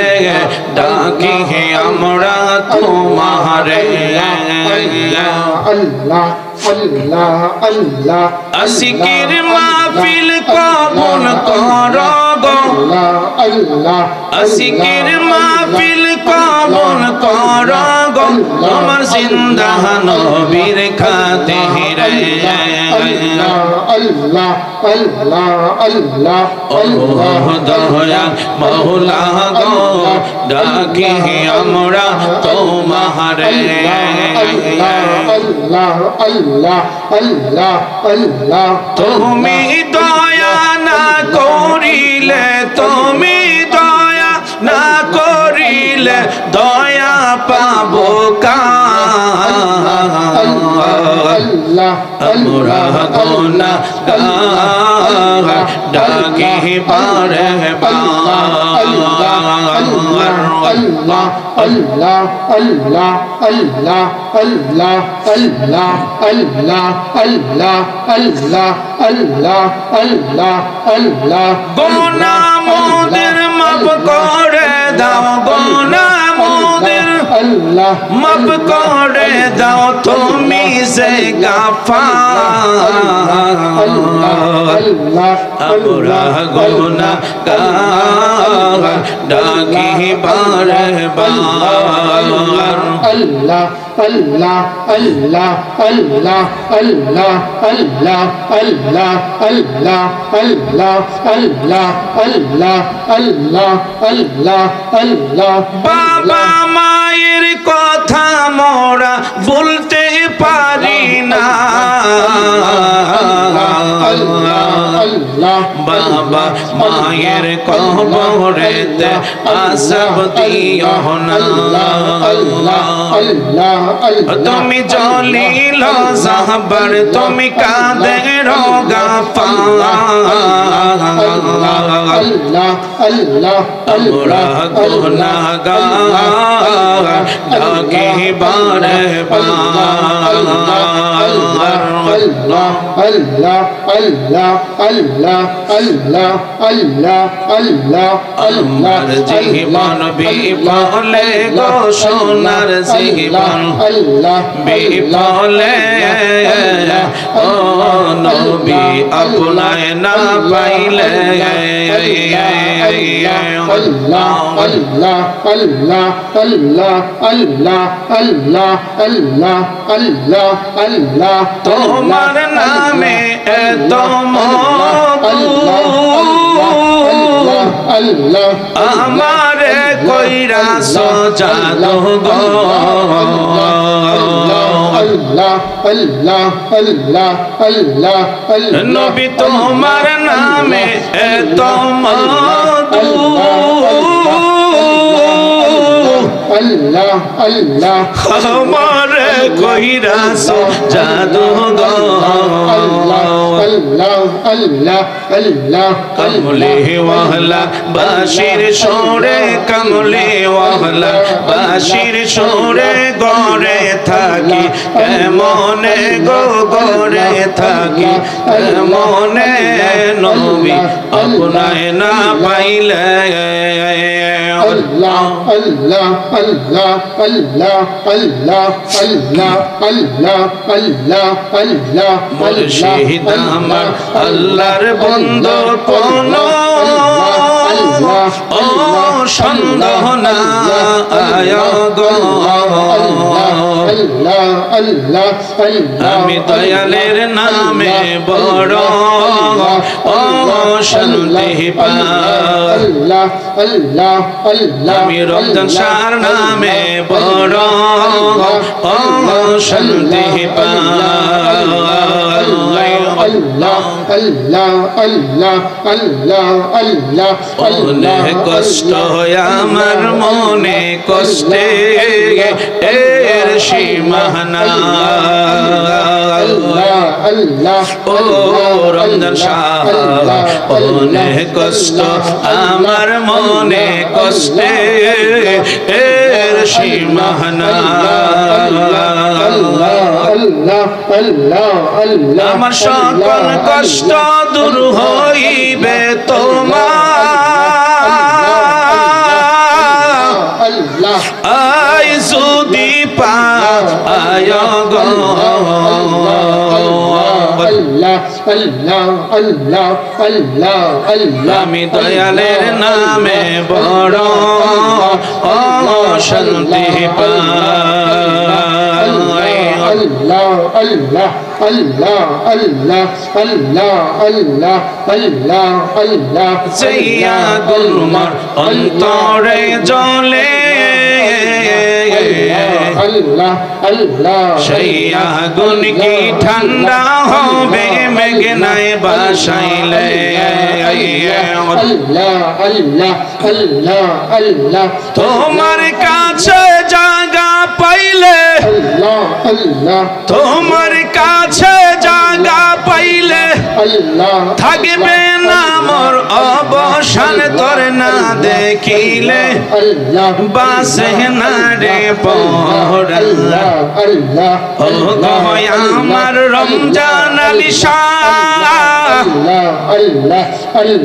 ডাকি আমরা তোমারে আল্লাহ আল্লাহ আল্লাহ আশিকের মাহফিল কবুল করো গো আল্লাহ আশিকের মাহফিল কবুল করো গো তোমার জিন্দা নবীর খাতিরে আল্লাহ আল্লাহ আল্লাহ আল্লাহ ও দয়াল মৌলা গো ডাকি আমরা তোমারে আল্লাহ আল্লাহ আল্লাহ আল্লাহ তুমি দয়া না করিলে তুমি দয়া না করিলে দয়া পাবো আল্লাহ আমরা গুনাহগার ডাকি পারে আল্লাহ আল্লাহ আল্লাহ আল্লাহ আল্লাহ আল্লাহ আল্লাহ আল্লাহ আল্লাহ আল্লাহ আল্লাহ আল্লাহ গোনা মোদের মাফ করে দাও গোনা মোদের আল্লাহ মাফ করে দাও তুমি সে গাফার আল্লাহ আমরা গুনাহগার ডাকি বারে বার আল্লাহ আল্লাহ আল্লাহ আল্লাহ আল্লাহ আল্লাহ আল্লাহ আল্লাহ আল্লাহ আল্লাহ আল্লাহ আল্লাহ আল্লাহ আল্লাহ বাবা মায়ের কথা মোরা বলতে পারি না আল্লাহ বাবা মায়ের কবরেতে আসব দিও না তুমি জলিল সাহবার তুমি কাদের আমরা গুনাহগার ডাকি বারে বার আল্লাহ আল্লাহ আল্লাহ আল্লাহ আল্লাহ আল্লাহ আল্লাহ আমার জীবন বিফলে গো সোনার জীবন আল্লাহ বিফলে ও নবী আপনায় না পাইলে আল্লাহ আল্লাহ আল্লাহ আল্লাহ আল্লাহ আল্লাহ আল্লাহ আল্লাহ আল্লাহ তোমার নামে এত মধু আল্লাহ আমারে কইরা সজালো গো আল্লাহ আল্লাহ আল্লাহ আল্লাহ আল্লাহ নবী তোমার নামে এত মধু আল্লাহ আল্লাহ আমারে কইরা সজালো গো আল্লাহ আল্লাহ আল্লাহ আল্লাহ কমলে ওয়াহলা বাশির সোরে কমলে ওয়াহলা বাশির সোরে গরে থাকি কেমনে গো গরে থাকি কেমনে নবী আপনায় না পাইলে আল্লাহ আল্লাহ আল্লাহ আল্লাহ আল্লাহ আল্লাহ আল্লাহ আল্লাহ আল্লাহ মুর্শিদ আমার আল্লাহর বন্ধু কোন ও সন্দেহ না আয় গো আমি দয়ালের নামে বড় ও শান্তি পাই আমি রমজান শাহর নামে বড় ও শান্তি পাই অনেক কষ্ট হয় আমার মনে কষ্টে এর সীমা নাই ও রমজান শাহ অনেক কষ্ট আমার মনে কষ্টে এর সীমা নাই আমার সকল কষ্ট দূর হইবে তোমার আই যদি পায় গো আমি দয়ালের নামে বড় শান্তি পাই জয়া গুলমার অন্তরে জলে সেই আগুন কি ঠান্ডা হবে মেঘনায় বাসাইলে তোমার কাছে জায়গা পাইলে তোমার কাছে জায়গা পাইলে থাকবে না মোর অবসান তোর না দেখিলে বাসে না রে পড়া ও গো আমার রমজান আলী শাহ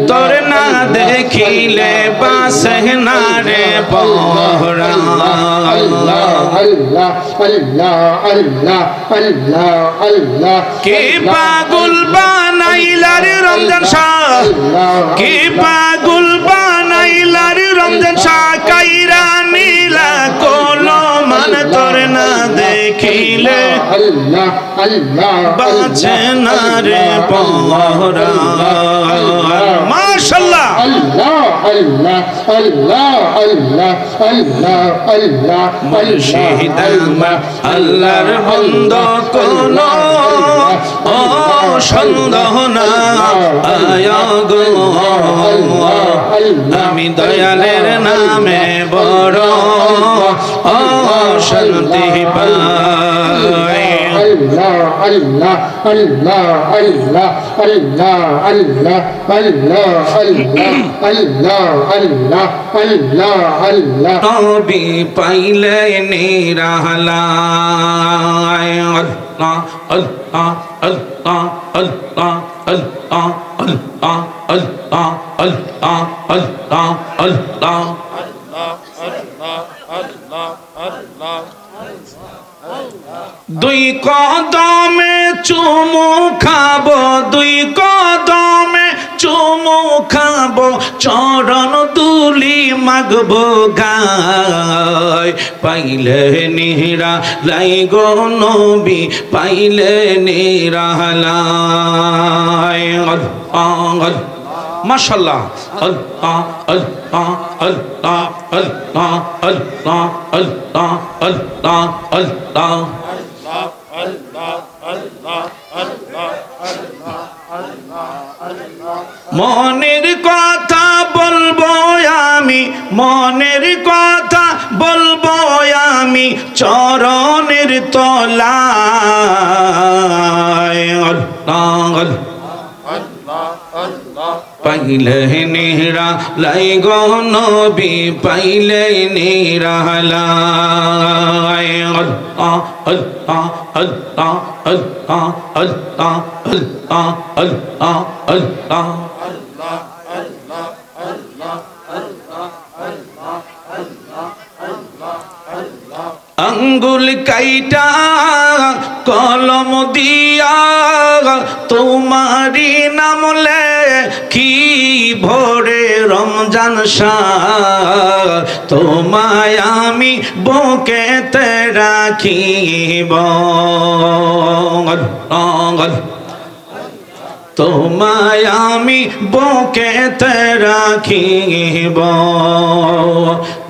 তোর না দেখিলে বাসে না রে পড়া কি পাগল বানাইলার রমজান শাহ কি পাগল বানাইলার রমজান শাহ কাইরা নীলা কোলো মান তোর না দেখিলে বাঁচে না রে পড়া মাশাআল্লাহ মুর্শিদ আমার আল্লাহর বন্দা কোনো ও সন্দেহ না আয়া গো আমি দয়ালের নামে বড় ও শান্তি পাই নবী পাইলে নিরালায় আল্লাহ আল্লাহ আল্লাহ আল্লাহ আল্লাহ আল্লাহ আল্লাহ আল্লাহ আল্লাহ আল্লাহ দুই কদমে চুমু খাবো দুই কদমে চুমু খাবো চরণ দুলি মাগবো গায় পাইলে নিরা লাই গো নবী পাইলে নিরালাই মাশাআল্লাহ আল্লাহ আল্লাহ আল্লাহ আল্লাহ আল্লাহ আল্লাহ আল্লাহ আল্লাহ মনের কথা বলবো আমি মনের কথা বলবো আমি চরণের তলায় আল্লাহ পাইলে নিরা লাই গো নবী পাইলে নিরালাই আল্লাহ আল্লাহ আল্লাহ আল্লাহ আল্লাহ আল্লাহ আল্লাহ আল্লাহ আঙ্গুল কাইটা কলম দিয়া তোমারি নাম লেখি ভোরে রমজান শাহ তোমায় আমি বুকেতে রাখিব তোমায় আমি বুকেতে রাখিব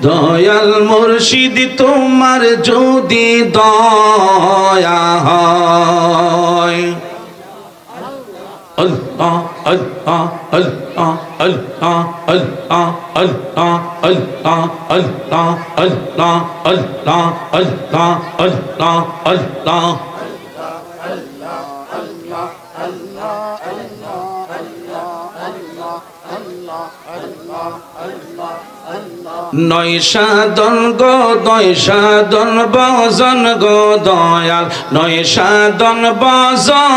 দয়াল মুর্শিদ তোমার যদি দয়া হয় আল্লাহ আল্লাহ আল্লাহ আল্লাহ আল্লাহ আল্লাহ আল্লাহ আল্লাহ আল্লাহ আল্লাহ আল্লাহ আল্লাহ আল্লাহ নয় সাধন গো নয় সাধন বজন গো দয়াল নয় সাধন বজন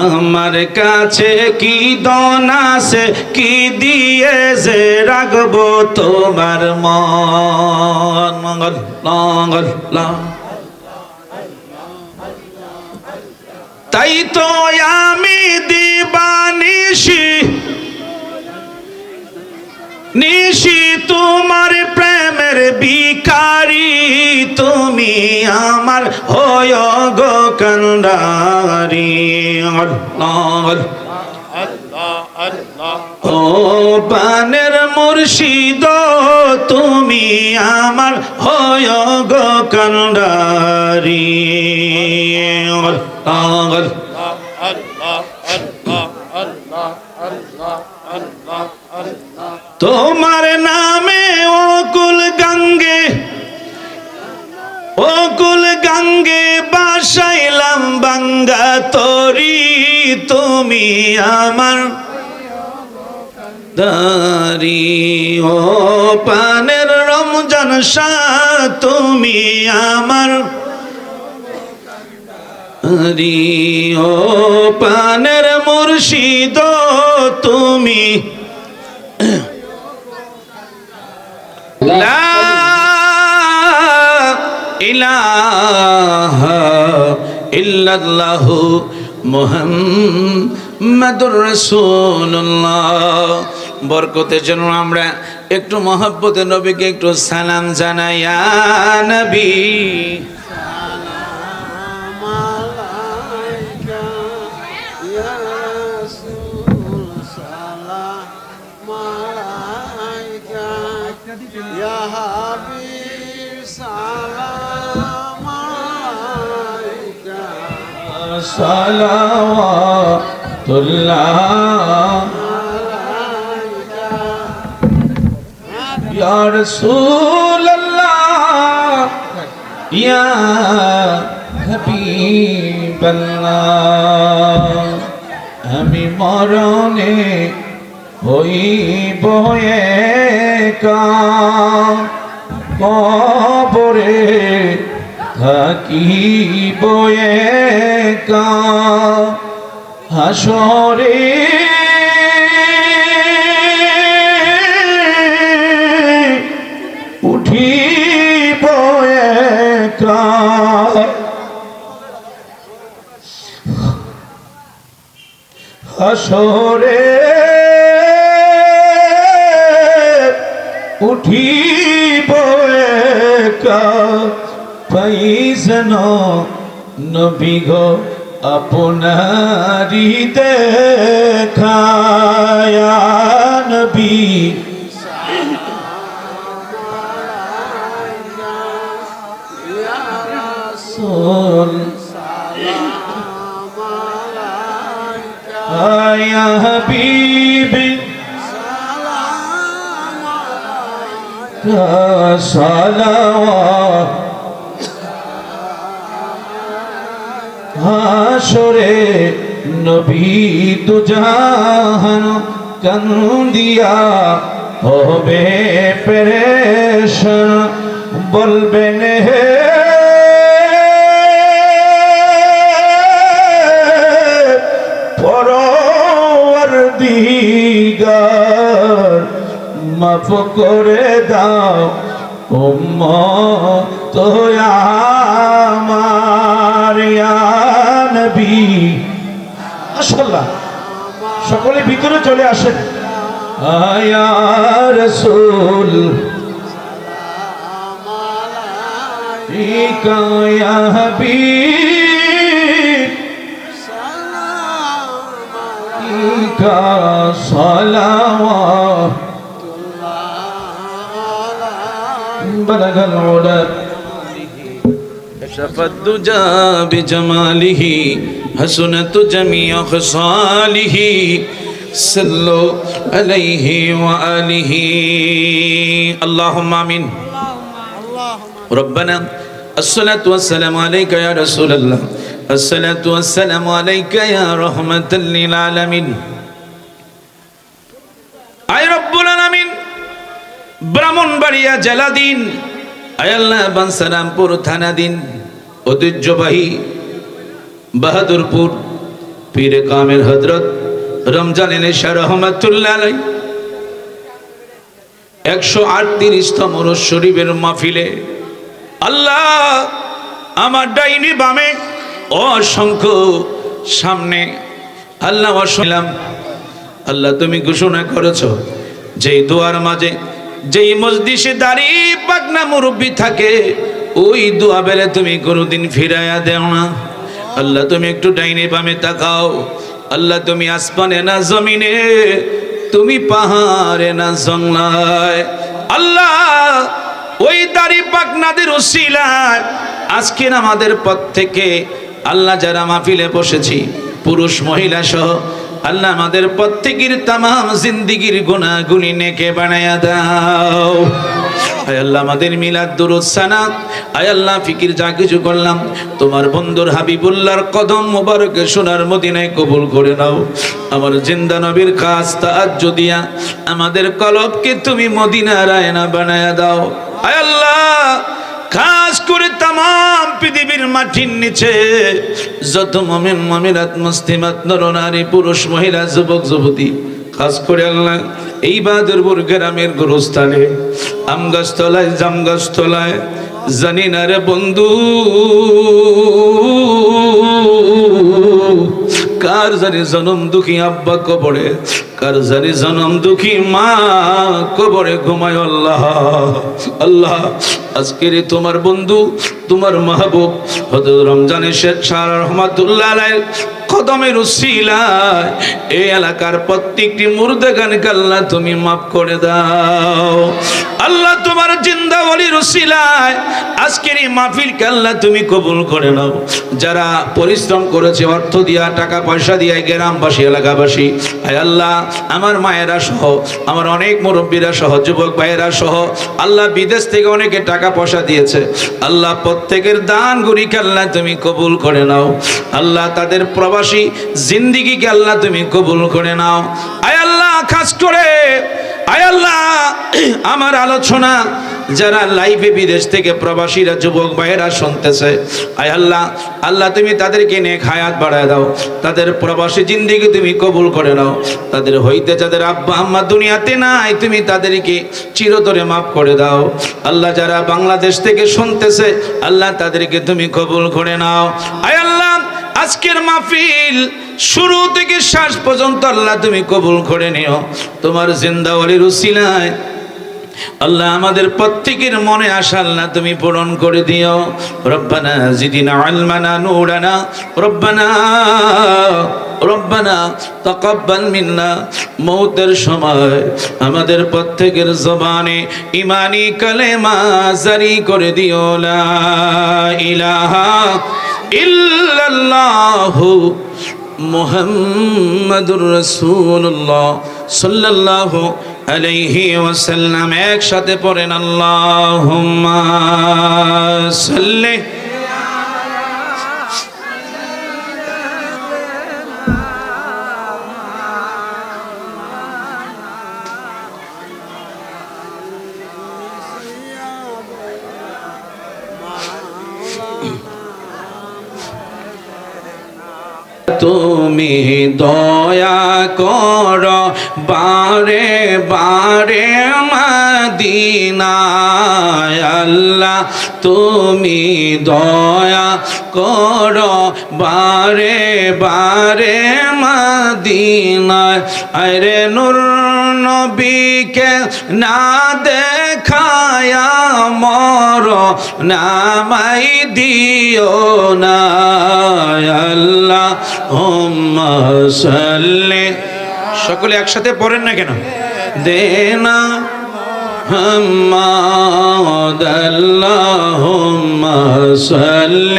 আমার কাছে কি দন আছে কি দিয়ে যে রাখবো তোমার মন আল্লাহ তাই তো আমি দিবানিশি নিশি তোমার প্রেমের ভিখারি তুমি আমার হয় গো কান্ডারি ও পানের মুর্শিদ তুমি আমার হয় গো কান্ডারি তোমার নামে অকুল গঙ্গে বাসাইলাম বাঙ্গা তরি তুমি আমার দারি ও পানের রমজান শাহ তুমি আমার ও পানের মুর্শিদ তুমি লা ইলাহা ইল্লাল্লাহু মুহাম্মাদুর রাসূলুল্লাহ। বরকতের জন্য আমরা একটু মহব্বতে নবীকে একটু সালাম জানাই। ইয়া নবী সালাওয়াতুল্লাহ ইয়া রাসূলুল্লাহ ইয়া হাবিবাল্লাহ। আমি মরণে হইব একা কবরে থাকিব একা হাসরে উঠিব একা হাসরে উঠিব একা পাইছেন নবী গো আপনারি দেখা ইয়া নবী রাসূল ইয়া হাবিবি সালাওয়াত হাসরে নবী দুজাহান কান্দিয়া হবে পেরেশান বলবেন হে পরওয়ারদিগার মাফ করে দাও উম্মত আমার ইয়া নবী। মাশাআল্লাহ সকলে ভিতরে চলে আসেন। ইয়া রাসূল ইকা ইয়া হাবিব ইকা সালাওয়াত بلغ العلا كشف الدجى بجماله حسنت جميع خصاله صلوا عليه وآله اللهم آمين ربنا الصلاة والسلام عليك يا رسول الله الصلاة والسلام عليك يا رحمة للعالمين আয় রব্বুল আলামিন ব্রাহ্মণবাড়িয়া জেলাধীন আয় আল্লাহ বাঞ্ছারামপুর থানাধীন ঐতিহ্যবাহী বাহাদুরপুর পীরে কামেল হযরত রমজান নেশা রহমাতুল্লাহ আলাইহি 138তম রোজ শরীফের মাহফিলে আল্লাহ আমার ডাইনি বামে অসংখ্য সামনে আল্লাহ অসলাম আল্লাহ তুমি ঘোষণা করেছো যেই দোয়ার মাঝে যেই মজলিসে দাঁড়িয়ে পাকনা মুরব্বী থাকে ওই দোয়া বেলে তুমি কোনোদিন ফিরাইয়া দেও না আল্লাহ তুমি একটু ডাইনে বামে তাকাও আল্লাহ তুমি আসমানে না জমিনে তুমি পাহাড়ে না জঙ্গলায় আল্লাহ ওই দাড়ি পাকনাদের উসিলায় আজকের আমাদের পথ থেকে আল্লাহ যারা মাহফিলে বসেছি পুরুষ মহিলা সহ আল্লাহ আমাদের প্রত্যেকের তামাম জিন্দেগীর গুনাহগুনি নেকে বানায়া দাও আয় আল্লাহ আমাদের মিলাদ দুরূদ সানাত আয় আল্লাহ ফিকির যা কিছু করলাম তোমার বন্ধুর হাবিবুল্লাহর কদম মোবারকে সোনার মদিনায় কবুল করে নাও আমার জিন্দা নবীর খাস তাআজ্জুদ দিয়া আমাদের কলবকে তুমি মদিনার আয়না বানায়া দাও আয় আল্লাহ খাস করে তামাম পৃথিবীর মাটির নিচে যত মুমিন মুমিনাত মুসলিমাত নর নারী পুরুষ মহিলা যুবক যুবতী খাস করে আল্লাহ এই বাহাদুরপুর গ্রামের গোরস্থানে আমগাছতলায় জামগাছতলায় জানি না রে বন্ধু কার জানি জনম দুঃখী আব্বা কবরে কার জানি জনম দুঃখী মা কবরে ঘুমায় আল্লাহ আল্লাহ আজকের তোমার বন্ধু তোমার মাহবুব হযরত রমজানের শেখ শাহ রহমাতুল্লাহ আলাইহি কদমের উসিলায় এই এলাকার প্রত্যেকটি মুর্দাগানকে আল্লাহ তুমি মাফ করে দাও আল্লাহ তোমার জিন্দা ওলির উসিলায় আজকের এই মাহফিলকে আল্লাহ তুমি কবুল করে নাও যারা পরিশ্রম করেছে অর্থ দিয়া টাকা পয়সা দিয়া গ্রামবাসী এলাকাবাসী আয় আল্লাহ আমার মায়েরা সহ আমার অনেক মুরব্বীরা সহ যুবক ভাইয়েরা সহ আল্লাহ বিদেশ থেকে অনেকে টাকা পয়সা দিয়েছে আল্লাহ প্রত্যেকের দান গুরিকে আল্লাহ তুমি কবুল করে নাও আল্লাহ তাদের প্রবাসী জিন্দেগিকে আল্লাহ তুমি কবুল করে নাও আয় আল্লাহ খাস করে আয় আল্লাহ আমার আলোচনা যারা লাইভে বিদেশ থেকে প্রবাসীরা যুবক ভাইয়েরা শুনতেছে আয় আল্লাহ আল্লাহ তুমি তাদেরকে নেক হায়াত বাড়ায় দাও তাদের প্রবাসী জিন্দেগি তুমি কবুল করে নাও তাদের হইতে যাদের আব্বা আম্মা দুনিয়াতে নাই তুমি তাদেরকে চিরতরে মাফ করে দাও আল্লাহ যারা বাংলাদেশ থেকে শুনতেছে আল্লাহ তাদেরকে তুমি কবুল করে নাও আয় আল্লাহ আজকের মাহফিল শুরু থেকে শেষ পর্যন্ত আল্লাহ তুমি কবুল করে নিও তোমার জিন্দা ওলির উসিলায় আল্লাহ আমাদের প্রত্যেকের মনে আশা আল্লাহ তুমি পূরণ করে দিও রব্বানা জিদিনা ইলমানা নূরানা রব্বানা তাকাব্বাল মিন্না মৌতের সময় আমাদের প্রত্যেকের জবানে ঈমানি কালেমা জারি করে দিও লা ইলাহা ইল্লাল্লাহু মুহাম্মাদুর রাসূলুল্লাহ সাল্লাল্লাহু আলাইহি ওয়াসাল্লাম একসাথে পড়েন আল্লাহুম্মা সাল্লি তুমি দয়া কর বারে বারে মদিনায় আল্লাহ তুমি দয়া কর বারে বারে মদিনায় আরে নূর নবীকে না দেখায়া মর নামাই দিও না আল্লাহ হুম্মা সাল্লি সকলে একসাথে পড়েন না কেন দেনা محمد اللهم صل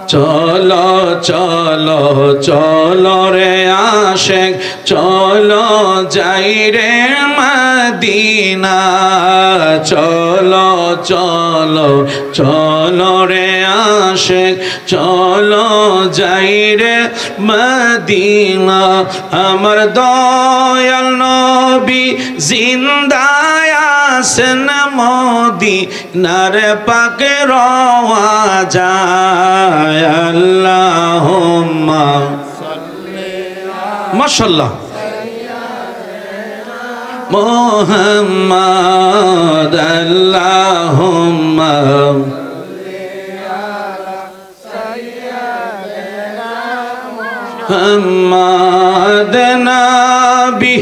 চলো চলো চলো রে আশেক চলো যাই রে মদিনা চলো চলো চলো রে আশেক চলো যাই রে মদিনা আমার দয়াল নবী জিন্দায় আছেন মদিনার পাকে রওয়া যায় আল্লাহুম্মা মাশাআল্লাহ মুহাম্মদ আল্লাহুম্মা মুহাম্মদ নবী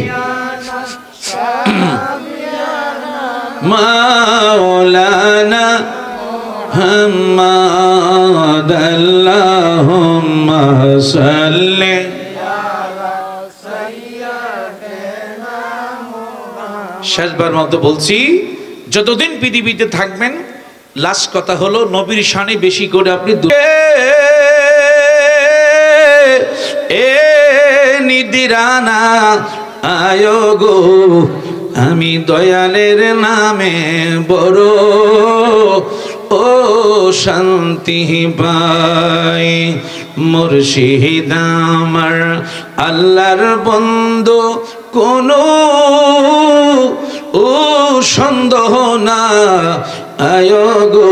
মাওলানা محمد اللهم صل শেষবার মতো বলছি যতদিন পৃথিবীতে থাকবেন লাস্ট কথা হলো নবীর শানে বেশি করে আপনি এ নিদিরানা আয় গো আমি দয়ালের নামে বড় ও শান্তি পাই মুর্শিদ আমার আল্লাহর বন্ধু কোনো ও সন্দেহ না আয় গো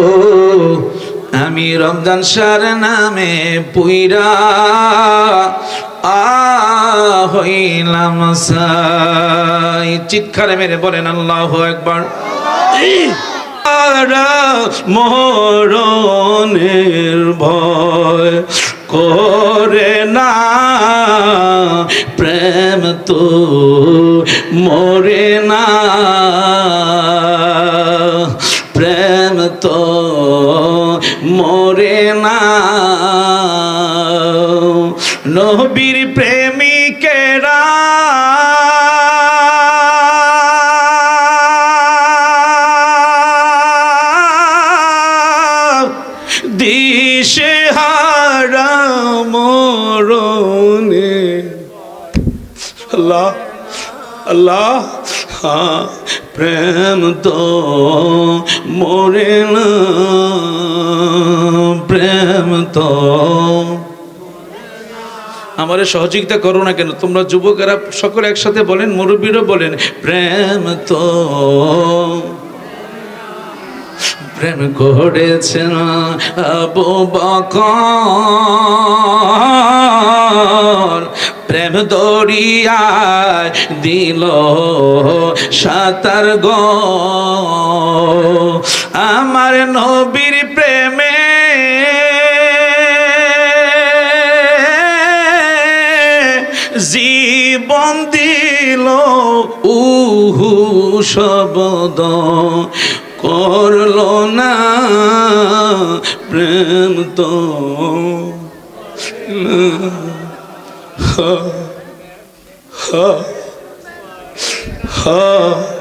আমি রমজান শাহর নামে পুইরা হইলাম সাই চিৎকারে মেরে বলেন আল্লাহু আকবার মরণের ভয় করে না প্রেম তো মরে না প্রেম তো মরে না নবীর প্রেমিকেরা দিশেহারা মরণে আল্লাহ আল্লাহ হ্যাঁ প্রেম তো মরে না প্রেম তো আমারে সহযোগিতা করো না কেন তোমরা যুবকেরা সকলে একসাথে বলেন মুরব্বীরা বলেন প্রেম তো প্রেম করেছে না আবু বকর প্রেম দরিয়ায় দিল সাঁতার গো আমার নবীর প্রেমে জীবন দিল উহু শব্দ করলো না প্রেম তো ha ha